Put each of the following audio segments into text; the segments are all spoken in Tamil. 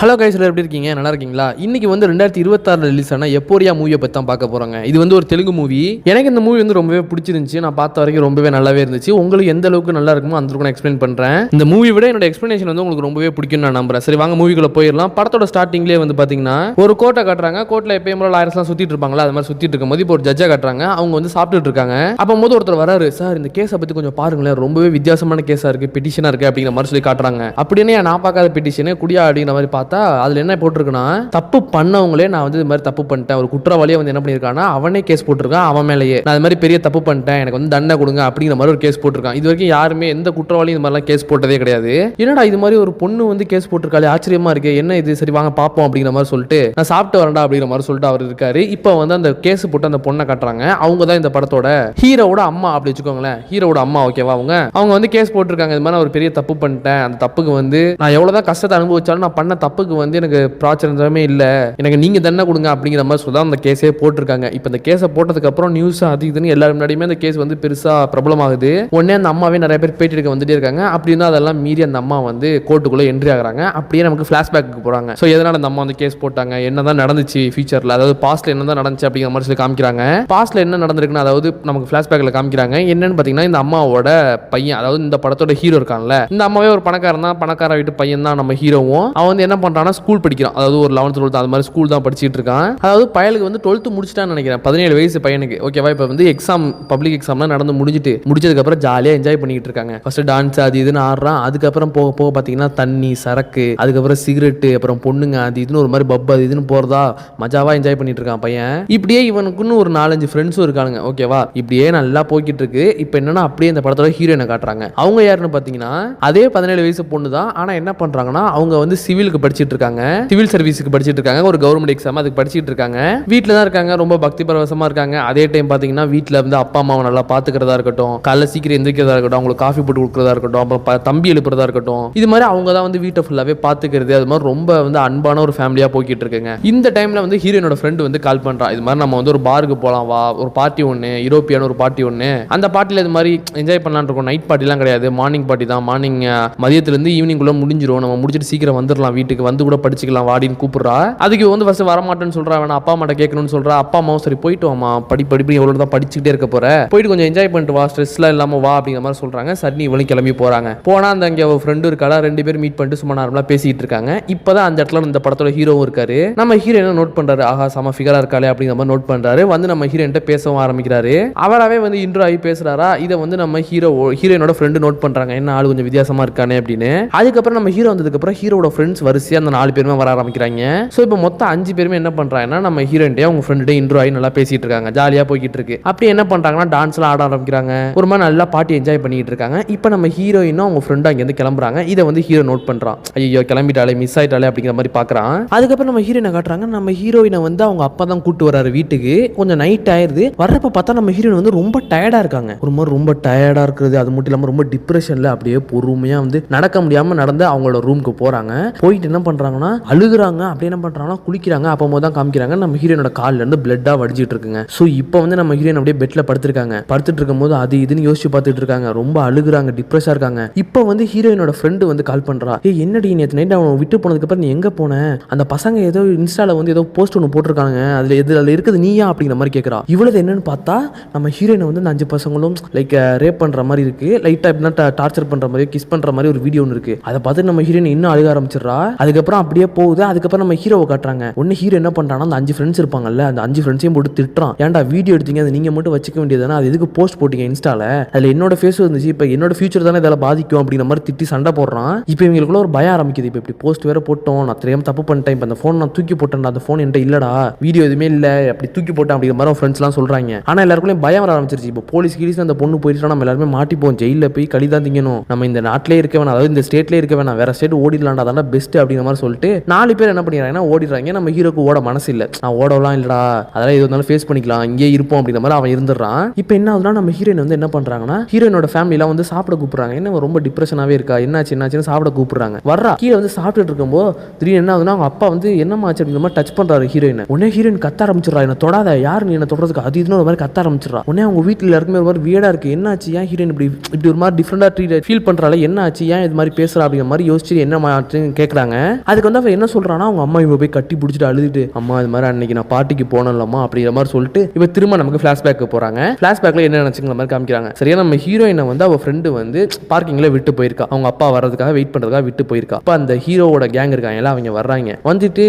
ஹலோ கைஸ், எப்படி இருக்கீங்க? நல்லா இருக்கீங்களா? இன்னைக்கு வந்து 2026 ரிலீஸ் ஆன எப்போரியா மூவியை பற்றி தான் பார்க்க போகிறாங்க. இது வந்து ஒரு தெலுங்கு மூவி. எனக்கு இந்த மூவி வந்து ரொம்பவே பிடிச்சிருந்துச்சு. நான் பார்த்த வரைக்கும் ரொம்பவே நல்லாவே இருந்துச்சு. உங்களுக்கு எந்த அளவுக்கு நல்லா இருக்குமோ அந்த அளவுக்கு நான் எக்ஸ்பிளைன் பண்ணுறேன். இந்த மூவி விட என்னோட எக்ஸ்பிளனேஷன் வந்து உங்களுக்கு ரொம்பவே பிடிக்கும் நான் நம்புறேன். சரி, வாங்க மூவிக்குள்ள போயிடலாம். படத்தோட ஸ்டார்டிங்லேயே வந்து பார்த்தீங்கன்னா ஒரு கோட்டை காட்டுறாங்க. கோட்டில் எப்பயும் லாயர்ஸ்லாம் சுற்றிட்டு இருப்பாங்களா, அது மாதிரி சுற்றிட்டு இருக்கும்போது இப்போ ஒரு ஜட்ஜை காட்டுறாங்க. அவங்க வந்து சாப்பிட்டுட்டு இருக்காங்க. அப்போ போது ஒருத்தர் வராரு. சார், இந்த கேஸை பற்றி கொஞ்சம் பாருங்களேன், ரொம்பவே வித்தியாசமான கேஸாக இருக்குது, பெட்டிஷனாக இருக்குது அப்படிங்கிற மாதிரி சொல்லி காட்டுறாங்க. அப்படின்னு நான் பார்க்காத பெட்டிஷனு குடியா அப்படிங்கிற மாதிரி பார்த்தா அதில் என்ன போட்டிருக்குன்னா, தப்பு பண்ணவங்களே நான் வந்து இது மாதிரி தப்பு பண்ணிட்டேன், ஒரு குற்றவாளியை வந்து என்ன பண்ணியிருக்கானா அவனே கேஸ் போட்டிருக்கான். அவன் மேலேயே நான் இது மாதிரி பெரிய தப்பு பண்ணிட்டேன், எனக்கு வந்து தண்டனை கொடுங்க அப்படிங்கிற மாதிரி ஒரு கேஸ் போட்டிருக்கான். இது வரைக்கும் யாருமே எந்த குற்றவாளியும் இது மாதிரிலாம் கேஸ் போட்டதே கிடையாது. என்னடா இது மாதிரி ஒரு பொண்ணு வந்து கேஸ் போட்டிருக்காளே, ஆச்சரியமா இருக்கு, என்ன இது, சரி வாங்க பார்ப்போம் அப்படிங்கிற மாதிரி சொல்லிட்டு நான் சாப்பிட்டு வரேன்டா அப்படிங்கிற மாதிரி சொல்லிட்டு அவர் இருக்காரு. இப்போ வந்து அந்த கேஸ் போட்டு அந்த பொண்ணை காட்டுறாங்க. அவங்க தான் இந்த படத்தோட ஹீரோவோட அம்மா அப்படி வச்சுக்கோங்களேன். ஹீரோவோட அம்மா, ஓகேவா? அவங்க வந்து கேஸ் போட்டிருக்காங்க. இது மாதிரி ஒரு பெரிய தப்பு பண்ணிட்டேன், அந்த தப்புக்கு வந்து நான் எவ்வளவுதான் கஷ்டத்தை அனுபவிச்சாலும் நான் பண்ண தப்புக்கு வந்து எனக்கு பிராச்சனமே இல்லை, எனக்கு நீங்க தண்டனை கொடுங்க அப்படிங்கிற மாதிரி சொல்லி அந்த கேஸே போட்டிருக்காங்க. இப்போ இந்த கேஸை போட்டதுக்கு அப்புறம் நியூஸ் அது இதுன்னு எல்லாரும் முன்னாடியுமே அந்த கேஸ் வந்து பெருசா பிரபலம் ஆகுது. உடனே அந்த அம்மாவே நிறைய பேர் பேட்டி எடுக்க வந்துட்டே இருக்காங்க. அப்படின்னா அதெல்லாம் மீறி அந்த அம்மா வந்து கோர்ட்டுக்குள்ள என்ட்ரி ஆகுறாங்க. அப்படியே நமக்கு ஃபிளாஷ்பேக்கு போறாங்க. ஸோ எதனால அந்த அம்மா வந்து கேஸ் போட்டாங்க, என்னதான் நடந்துச்சு ஃபியூச்சர்ல, அதாவது பாஸ்ட்ல என்னதான் நடந்துச்சு அப்படிங்கிற மாதிரி சொல்லி காமிக்கிறாங்க. பாஸ்ட்ல என்ன நடந்திருக்குன்னு அதாவது நமக்கு ஃபிளாஷ்பேக்ல காமிக்கிறாங்க. என்னன்னு பாத்தீங்கன்னா, இந்த அம்மாவோட பையன், அதாவது இந்த படத்தோட ஹீரோ இருக்கான்ல, இந்த அம்மாவே ஒரு பணக்காரன் தான், பணக்கார வீட்டு பையன் தான் நம்ம ஹீரோவும். அவன் வந்து என்ன பண்றான்னா ஸ்கூல் படிக்கிறான், அதாவது ஒரு 11th 12th அது மாதிரி ஸ்கூல் தான் படிச்சுட்டு இருக்கான். அதாவது பயலுக்கு வந்து 12th முடிச்சிட்டான்னு நினைக்கிறேன், 17 வயசு பையனுக்கு, ஓகேவா? இப்போ வந்து எக்ஸாம், பப்ளிக் எக்ஸாம்லாம் நடந்து முடிச்சதுக்கு அப்புறம் ஜாலியா என்ஜாய் பண்ணிட்டு இருக்காங்க. ஃபர்ஸ்ட் டான்ஸ் அது இதுன்னு ஆடுறான். அதுக்கப்புறம் போக போக பாத்தீங்கன்னா தண்ணி, சரக்கு, அதுக்கப்புறம் சிகரெட்டு, அப்புறம் பொண்ணுங்க அது இதுன்னு ஒரு மாதிரி பப் அது இதுன்னு போறதா மஜாவா என்ஜாய் பண்ணிட்டு இருக்கான் பையன். இப்படியே இவனுக்குன்னு ஒரு 4-5 ஃப்ரெண்ட்ஸும் இருக்கானுங்க, ஓகேவா? இப்படியே நல்லா போய்கிட்டு இருக்கு. இப்போ என்னன்னா அப்படியே இந்த படத்தோட ஹீரோயினை காட்டுறாங்க. அவங்க யாருன்னு பாத்தீங்கன்னா அதே 17 வயசு பொண்ணு தான். ஆனா என்ன பண்றாங்கன்னா அவங்க வந்து சிவிலுக்கு படிச்சிட்டு இருக்காங்க, சிவில் சர்வீஸுக்கு படிச்சிட்டு இருக்காங்க, ஒரு கவர்மெண்ட் எக்ஸாம் அதுக்கு படிச்சிட்டு இருக்காங்க. வீட்டில் தான் இருக்காங்க, ரொம்ப பக்தி பரவசமா இருக்காங்க. அதே டைம் பாத்தீங்கன்னா வீட்டில் வந்து அப்பா அம்மாவை நல்லா பாத்துக்கிறதா இருக்கட்டும், காலைல சீக்கிரம் எந்திரிக்கிறதா இருக்கட்டும், அவங்களுக்கு காஃபி போட்டு கொடுக்கறதா இருக்கட்டும், அப்புறம் தம்பி எழுப்புறதா இருக்கட்டும், இது மாதிரி அவங்க தான் வந்து வீட்டை ஃபுல்லாவே பாத்துக்கிறது. அது மாதிரி ரொம்ப வந்து அன்பான ஒரு ஃபேமிலியா போய்கிட்டு இருக்குங்க. இந்த டைம்ல வந்து ஹீரோனோட ஃப்ரெண்ட் வந்து கால் பண்றான். இது மாதிரி நம்ம வந்து ஒரு பாருக்கு போலாம் வா, ஒரு பார்ட்டி ஒன்று, யூரோப்பியான ஒரு பார்ட்டி ஒன்று, அந்த பார்ட்டியில் இது மாதிரி என்ஜாய் பண்ணலான்னு இருக்கும். நைட் பார்ட்டிலாம் கிடையாது, மார்னிங் பார்ட்டி தான். மார்னிங் மதியத்துலேருந்து ஈவினிங் குள்ள முடிஞ்சிடும், நம்ம முடிச்சுட்டு சீக்கிரம் வந்துடலாம், வீட்டுக்கு வந்து கூட படிச்சுக்கலாம் வாடின்னு கூப்பிடுறா. அதுக்கு வந்து ஃபர்ஸ்ட் வரமாட்டேன்னு சொல்றா, வேணா அப்பா அம்மாட்ட கேட்கணும்னு சொல்றா. அப்பா அம்மாவும் சரி போயிட்டு வாமா, படிப்பு எவ்வளவு தான் படிச்சுக்கிட்டே இருக்க போற, போயிட்டு கொஞ்சம் என்ஜாய் பண்ணிட்டு வா, ஸ்ட்ரெஸ்லாம் இல்லாம வா அப்படிங்கிற மாதிரி சொல்றாங்க. சரி இவளும் கிளம்பி போறாங்க. போனா அந்த அங்கே ஒரு ஃப்ரெண்டு இருக்காளா, 2 பேரும் மீட் பண்ணிட்டு சும்மா நார்மலா பேசிட்டு இருக்காங்க. இப்பதான் அந்த இடத்துல இந்த படத்தோட ஹீரோவும் இருக்காரு. நம்ம ஹீரோ என்ன நோட் பண்றாரு, ஆஹா சம ஃபிகரா இருக்காளே அப்படிங்கிற மாதிரி நோட் பண்றாரு. வந்து நம்ம ஹீரோயின்ட்ட பேசவும் ஆரம்பிக்கிறாரு. அவராவே வந்து இன்ட்ரோ ஆகி பேசுறாரா. இதை வந்து நம்ம ஹீரோயினோட ஃப்ரெண்டு நோட் பண்றாங்க, என்ன ஆளு கொஞ்சம் வித்தியாசமா இருக்கானே அப்படின்னு. அதுக்கப்புறம் நம்ம ஹீரோ வந்ததுக்கு அப்புறம் ஹீரோட ஃப்ரெண்ட்ஸ் வரிசையா அந்த 4 பேருமே வர ஆரம்பிக்கிறாங்க. ஸோ இப்போ மொத்தம் 5 பேருமே என்ன பண்றாங்கன்னா நம்ம ஹீரோயின்ட்டே அவங்க ஃப்ரெண்ட்டே இன்ட்ரோ ஆகி நல்லா பேசிட்டு இருக்காங்க, ஜாலியா போய்கிட்டு இருக்கு. அப்படி என்ன பண்றாங்கன்னா டான்ஸ்லாம் ஆட ஆரம்பிக்கிறாங்க, ஒரு மாதிரி நல்லா பாட்டி என்ஜாய் பண்ணிட்டு இருக்காங்க. இப்போ நம்ம ஹீரோயினும் அவங்க ஃப்ரெண்டும் அங்கேருந்து கிளம்புறாங்க. இதை வந்து ஹீரோ நோட் பண்றான், ஐயோ கிளம்பிட்டாலே, மிஸ் ஆயிட்டாலே அப்படிங்கிற மாதிரி பாக்குறான். அதுக்கப்புறம் நம்ம ஹீரோயினை காட்டுறாங்க. நம்ம ஹீரோயினை வந்து அவங்க அப்பா தான் கூட்டு வராரு வீட்டுக்கு. கொஞ்சம் நைட் ஆயிருது. வர்றப்ப பார்த்தா நம்ம ஹீரோயின் வந்து ரொம்ப டயர்டா இருக்காங்க, ஒரு மாதிரி ரொம்ப டயர்டா இருக்கிறது. அது மட்டும் இல்லாம ரொம்ப டிப்ரெஷன்ல அப்படியே பொறுமையா வந்து நடக்க முடியாம நடந்து அவங்களோட ரூமுக்கு போறாங்க. போயிட்டு என்ன பண்றாங்கன்னா அழுகுறாங்க. அப்படி என்ன பண்றாங்கன்னா குளிக்கிறாங்க. அப்போ தான் காமிக்கிறாங்க நம்ம ஹீரோனோட கால்ல இருந்து பிளட்டா வடிஞ்சிட்டு இருக்குங்க. சோ இப்போ வந்து நம்ம ஹீரோயின் அப்படியே பெட்ல படுத்திருக்காங்க. படுத்துட்டு இருக்கும்போது அது இதுன்னு யோசிச்சு பார்த்துட்டு இருக்காங்க, ரொம்ப அழுகுறாங்க, டிப்ரெஸா இருக்காங்க. இப்போ வந்து ஹீரோயினோட ஃப்ரெண்டு வந்து கால் பண்றா, ஏய் என்னடி நேத்து நைட் அவன் விட்டு போனதுக்கு அப்புறம் நீ எங்க போன, அந்த பசங்க ஏதோ இன்ஸ்டால வந்து ஏதோ போஸ்ட் ஒன்று போட்டிருக்காங்க, அதுல இருக்குது நீயா அப்படிங்கிற மாதிரி கேட்கறா. இவ்வளவு என்னன்னு பார்த்தா நம்ம ஹீரோயினை வந்து 5 பசங்களும் லைக் ரேப் பண்ற மாதிரி இருக்கு, லைட்டா எப்படின்னா டார்ச்சர் பண்ற மாதிரி, கிஸ் பண்ற மாதிரி ஒரு வீடியோ ஒன்று இருக்கு. அதை பார்த்து நம்ம ஹீரோயின் இன்னும் அழுக ஆரம்பிச்சிடறா. அதுக்கப்புறம் அப்படியே போகுது. அதுக்கப்புறம் நம்ம ஹீரோவை காட்டுறாங்க. ஒன்னு ஹீரோ என்ன பண்றான்னா அந்த 5 ஃப்ரெண்ட்ஸ் இருப்பாங்கல்ல, அந்த 5 ஃப்ரெண்ட்ஸையும் போட்டு திட்டுறான். ஏன்டா வீடியோ எடுத்தீங்க, அதை நீங்க மட்டும் வச்சுக்க வேண்டியதானே, அது எதுக்கு போஸ்ட் போட்டீங்க இன்ஸ்டால, அதுல என்னோட ஃபேஸ் இருந்துச்சு, இப்போ என்னோட ஃபியூச்சர் தானே இதெல்லாம் பாதிக்கும் அப்படிங்கிற மாதிரி திட்டி சண்டை போடுறான். இப்போ இவங்களுக்குள்ள ஒரு பயம் ஆரம்பிக்குது. இப்போ இப்படி போஸ்ட் வேற போட்டோம், நான் தெரியாம தப்பு பண்ணிட்டேன், இப்போ அந்த ஃபோன் நான் தூக்கி போட்டேன், அந்த ஃபோன் என்கிட்ட இல்லடா, வீடியோ எதுவுமே இல்லை, அப்படி தூக்கி போட்டேன் அப்படிங்கிற மாதிரி ஃப்ரெண்ட்ஸ் எல்லாம் சொல்றாங்க. ஆனா எல்லாருக்குள்ளேயும் பயம் வர ஆரம்பிச்சிருச்சு. இப்போ போலீஸ் கீழீஸ் அந்த பொண்ணு போயிட்டு நம்ம எல்லாருமே மாட்டிப்போம், ஜெயில போய் கழிதான் திங்கணும், நம்ம இந்த நாட்டிலே இருக்க வேணாம், அதாவது இந்த ஸ்டேட்லேயே இருக்க வேணாம், வேற ஸ்டேட் ஓடிடலாம்டா, அதான் பெஸ்ட் அப்படிங்கிற மாதிரி சொல்லிட்டு 4 பேர் என்ன பண்ணிடுறாங்கன்னா ஓடிடுறாங்க. நம்ம ஹீரோக்கு ஓட மனசு இல்லை, நான் ஓடலாம் இல்லடா, அதெல்லாம் எது இருந்தாலும் ஃபேஸ் பண்ணிக்கலாம், இங்கே இருப்போம் அப்படிங்கிற மாதிரி அவன் இருந்துடுறான். இப்போ என்ன ஆகுதுன்னா நம்ம ஹீரோயின் வந்து என்ன பண்றாங்கன்னா ஹீரோயினோட ஃபேமிலிலாம் வந்து சாப்பிட கூப்பிடுறாங்க. என்ன ரொம்ப டிப்ரெஷனாவே இருக்கா, என்னாச்சுன்னு சாப்பிட கூப்பிடுறாங்க. வர்றா கீழே வந்து சாப்பிட்டுட்டு இருக்கும்போது திடீர்னு என்ன ஆகுதுன்னா அவங்க அப்பா வந்து என்னமா ஆச்சு அப்படிங்கிற மாதிரி டச் பண்றாரு ஹீரோயின். உடனே ஹீரோயின் கத்த ஆரம்பிச்சிடறா, என்ன தொடாத, யாரு நீ என்ன தொடுறதுக்கு, அது இதுன்னு ஒரு மாதிரி கத்த ஆரம்பிச்சிடறா. உடனே அவங்க வீட்டில் எல்லாருக்குமே ஒரு மாதிரி வியடா இருக்கு, என்ன ஆச்சு, ஏன் ஹீரோயின் இப்படி ஒரு மாதிரி டிஃப்ரெண்டா ஃபீல் பண்றால, என்ன ஆச்சு, ஏன் இது மாதிரி பேசுறா அப்படிங்கிற மாதிரி யோசிச்சு என்ன ஆச்சுன்னு கேட்கறாங்க. அதுக்கு வந்து அவன் என்ன சொல்றானா, அவங்க அம்மா இவ போய் கட்டி பிடிச்சிட்டு அழுதுட்டு, அம்மா இது மாதிரி அன்னைக்கு நான் பார்ட்டிக்கு போனேன்லம்மா அப்படிங்கிற மாதிரி சொல்லிட்டு இவ திரும்ப நமக்கு ஃபிளாஷ்பேக் போறாங்க. ஃபிளாஷ்பேக்ல என்ன நினைச்சுங்கிற மாதிரி காமிக்கிறாங்க. சரியா நம்ம ஹீரோயினை வந்து அவ ஃப்ரெண்டு வந்து பார்க்கிங்ல விட்டு போயிருக்கா, அவங்க அப்பா வர்றதுக்காக வெயிட் பண்றதுக்காக விட்டு போயிருக்கா. அப்ப அந்த ஹீரோவோட கேங் இருக்காங்க எல்லாம், அவங்க வர்றாங்க. வந்துட்டு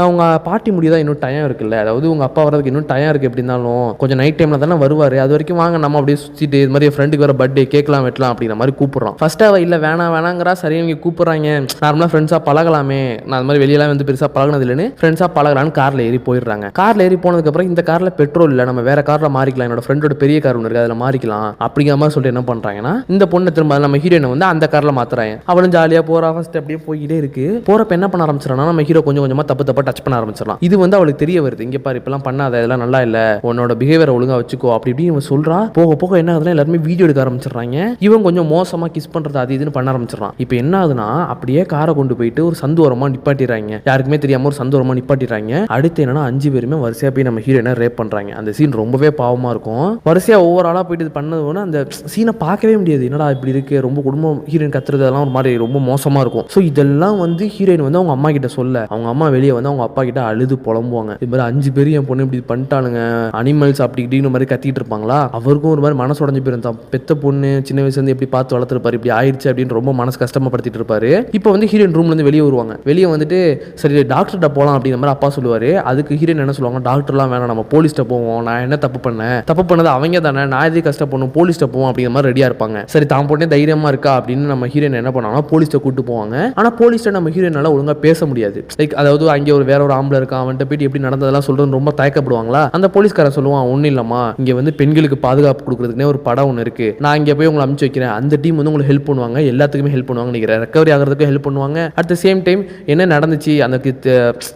அவங்க பார்ட்டி முடியதான் இன்னும் டைம் இருக்குல்ல, அதாவது உங்க அப்பா வர்றதுக்கு இன்னும் டைம் இருக்கு, எப்படி இருந்தாலும் கொஞ்சம் நைட் டைம்ல தானே வருவாரு, அது வரைக்கும் வாங்க நம்ம அப்படியே சுத்திட்டு இது மாதிரி ஃப்ரெண்டுக்கு வர பர்த்டே கேட்கலாம் வெட்டலாம் அப்படிங்கிற மாதிரி கூப்பிடுறான். ஃபர்ஸ்ட் அவ இல்ல வேணாங்கிறா. சரி இவங்க கூப்பிடுறாங்க, நார்மலா ஃப்ரெண்ட்ஸா பழகலாமே, நான் அது மாதிரி வெளியெல்லாம் வந்து பெருசா பழகினது இல்லைன்னு ஃப்ரெண்ட்ஸா பழகலான்னு கார்ல ஏறி போயிடுறாங்க. கார்ல ஏறி போனதுக்கு அப்புறம் இந்த கார்ல பெட்ரோல் இல்ல, நம்ம வேற கார்ல மாறிக்கலாம், என்னோட ஃப்ரெண்டோட பெரிய கார் ஒன்று இருக்கு அதுல மாறிக்கலாம் அப்படிங்கிற மாதிரி சொல்லிட்டு என்ன பண்றாங்கன்னா, இந்த பொண்ணை திரும்ப நம்ம ஹீரோயினை வந்து அந்த கார்ல மாத்துறாங்க. அவளும் ஜாலியா போறா. ஃபர்ஸ்ட் அப்படியே போயிட்டே இருக்கு. போறப்ப என்ன பண்ண ஆரம்பிச்சிடறான்னா, நம்ம ஹீரோ கொஞ்சம் கொஞ்சமா தப்பா டச் பண்ண ஆரம்பிச்சிடலாம். இது வந்து அவளுக்கு தெரிய வருது, இங்க பாரு இப்பெல்லாம் பண்ணாத, இதெல்லாம் நல்லா இல்ல, உன்னோட பிஹேவியரை ஒழுங்கா வச்சுக்கோ அப்படி இப்படின்னு இவன் சொல்றா. போக போக என்ன ஆகுதுன்னா எல்லாருமே வீடியோ எடுக்க ஆரம்பிச்சிடறாங்க. இவன் கொஞ்சம் மோசமா கிஸ் பண்றது அது இதுன்னு பண்ண ஆரம்பிச்சிடறான். இப்போ என்ன ஆகுதுன்னா, அப்படியே காரை கொண்டு போயிட்டு ஒரு சந்தோரமா நிப்பாட்டிடுறாங்க. யாருக்குமே தெரியாம ஒரு சந்தோரமா நிப்பாட்டிடுறாங்க. அடுத்து என்னன்னா 5 பேருமே வரிசையா போய் நம்ம ஹீரோயினை ரேப் பண்றாங்க. அந்த சீன் ரொம்பவே பாவமா இருக்கும். வரிசையா ஒவ்வொரு ஆளா போயிட்டு இது பண்ணதுன்னா அந்த சீனை பார்க்கவே முடியாது. என்னடா இப்படி இருக்கு, ரொம்ப குடும்பம் ஹீரோயின் கத்துறதெல்லாம் ஒரு மாதிரி ரொம்ப மோசமா இருக்கும். ஸோ இதெல்லாம் வந்து ஹீரோயின் வந்து அவங்க அம்மா கிட்ட சொல்ல, அவங்க அம்மா வெளியே வந்து அவங்க அப்பா கிட்ட அழுது புலம்புவாங்க. இது மாதிரி 5 பேரும் என் பொண்ணு இப்படி பண்ணிட்டானுங்க, அனிமல்ஸ் அப்படி இப்படின்னு மாதிரி கத்திட்டு இருப்பாங்களா. அவருக்கும் ஒரு மாதிரி மனசு உடஞ்சு போயிருந்தான். பெத்த பொண்ணு சின்ன வயசுல இருந்து எப்படி பார்த்து வளர்த்துருப்பாரு, இப்படி ஆயிடுச்சு அப்படின்னு ரொம்ப மனசு கஷ்டப்படுத்திட்டு இருப்பாரு. இப்போ வந்து ஹீரோயின் ரூம்ல இருந்து வெளியே வருவாங்க. வெளியே வந்துட்டு சரி டாக்டர்கிட்ட போகலாம் அப்படிங்கிற மாதிரி அப்பா சொல்லுவாரு. அதுக்கு ஹீரோயின் என்ன சொல்லுவாங்க, டாக்டர்லாம் வேணாம், நம்ம போலீஸ்ட்ட போவோம், நான் என்ன தப்பு பண்ணது அவங்க தானே, நான் எதுக்கு கஷ்டப்படணும், போலீஸ்ட்ட போவோம் அப்படிங்கிற மாதிரி ரெடியா இருப்பாங்க. சரி தான் பொண்ணே தைரியமா இருக்கா அப்படின்னு நம்ம ஹீரோயின் என்ன பண்ணாங்கன்னா போலீஸ்ட்ட கூட்டு போவாங்க. ஆனா போலீஸ்ட்ட நம்ம ஹீரோயினால ஒழுங்கா பேச முடியாது. லைக் அதாவது அங்கே ஒரு வேற ஒரு ஆம்பளை இருக்கான், அவன்கிட்ட போயிட்டு எப்படி நடந்ததெல்லாம் சொல்றது ரொம்ப தயக்கப்படுவாங்களா. அந்த போலீஸ்காரன் சொல்லுவான், ஒன்னும் இல்லம்மா, இங்க வந்து பெண்களுக்கு பாதுகாப்பு கொடுக்கறதுக்குனே ஒரு படம் ஒன்று இருக்கு, நான் இங்கே போய் உங்களை அனுப்பிச்சு வைக்கிறேன், அந்த டீம் வந்து உங்களுக்கு ஹெல்ப் பண்ணுவாங்க, எல்லாத்துக்குமே ஹெல்ப் பண்ணுவாங்க, நினைக்கிறேன் ரெக்கவரி ஆகிறதுக்கு ஹெல்ப் பண்ணுவாங்க. அட் த சேம் டைம் என்ன நடந்துச்சு அந்த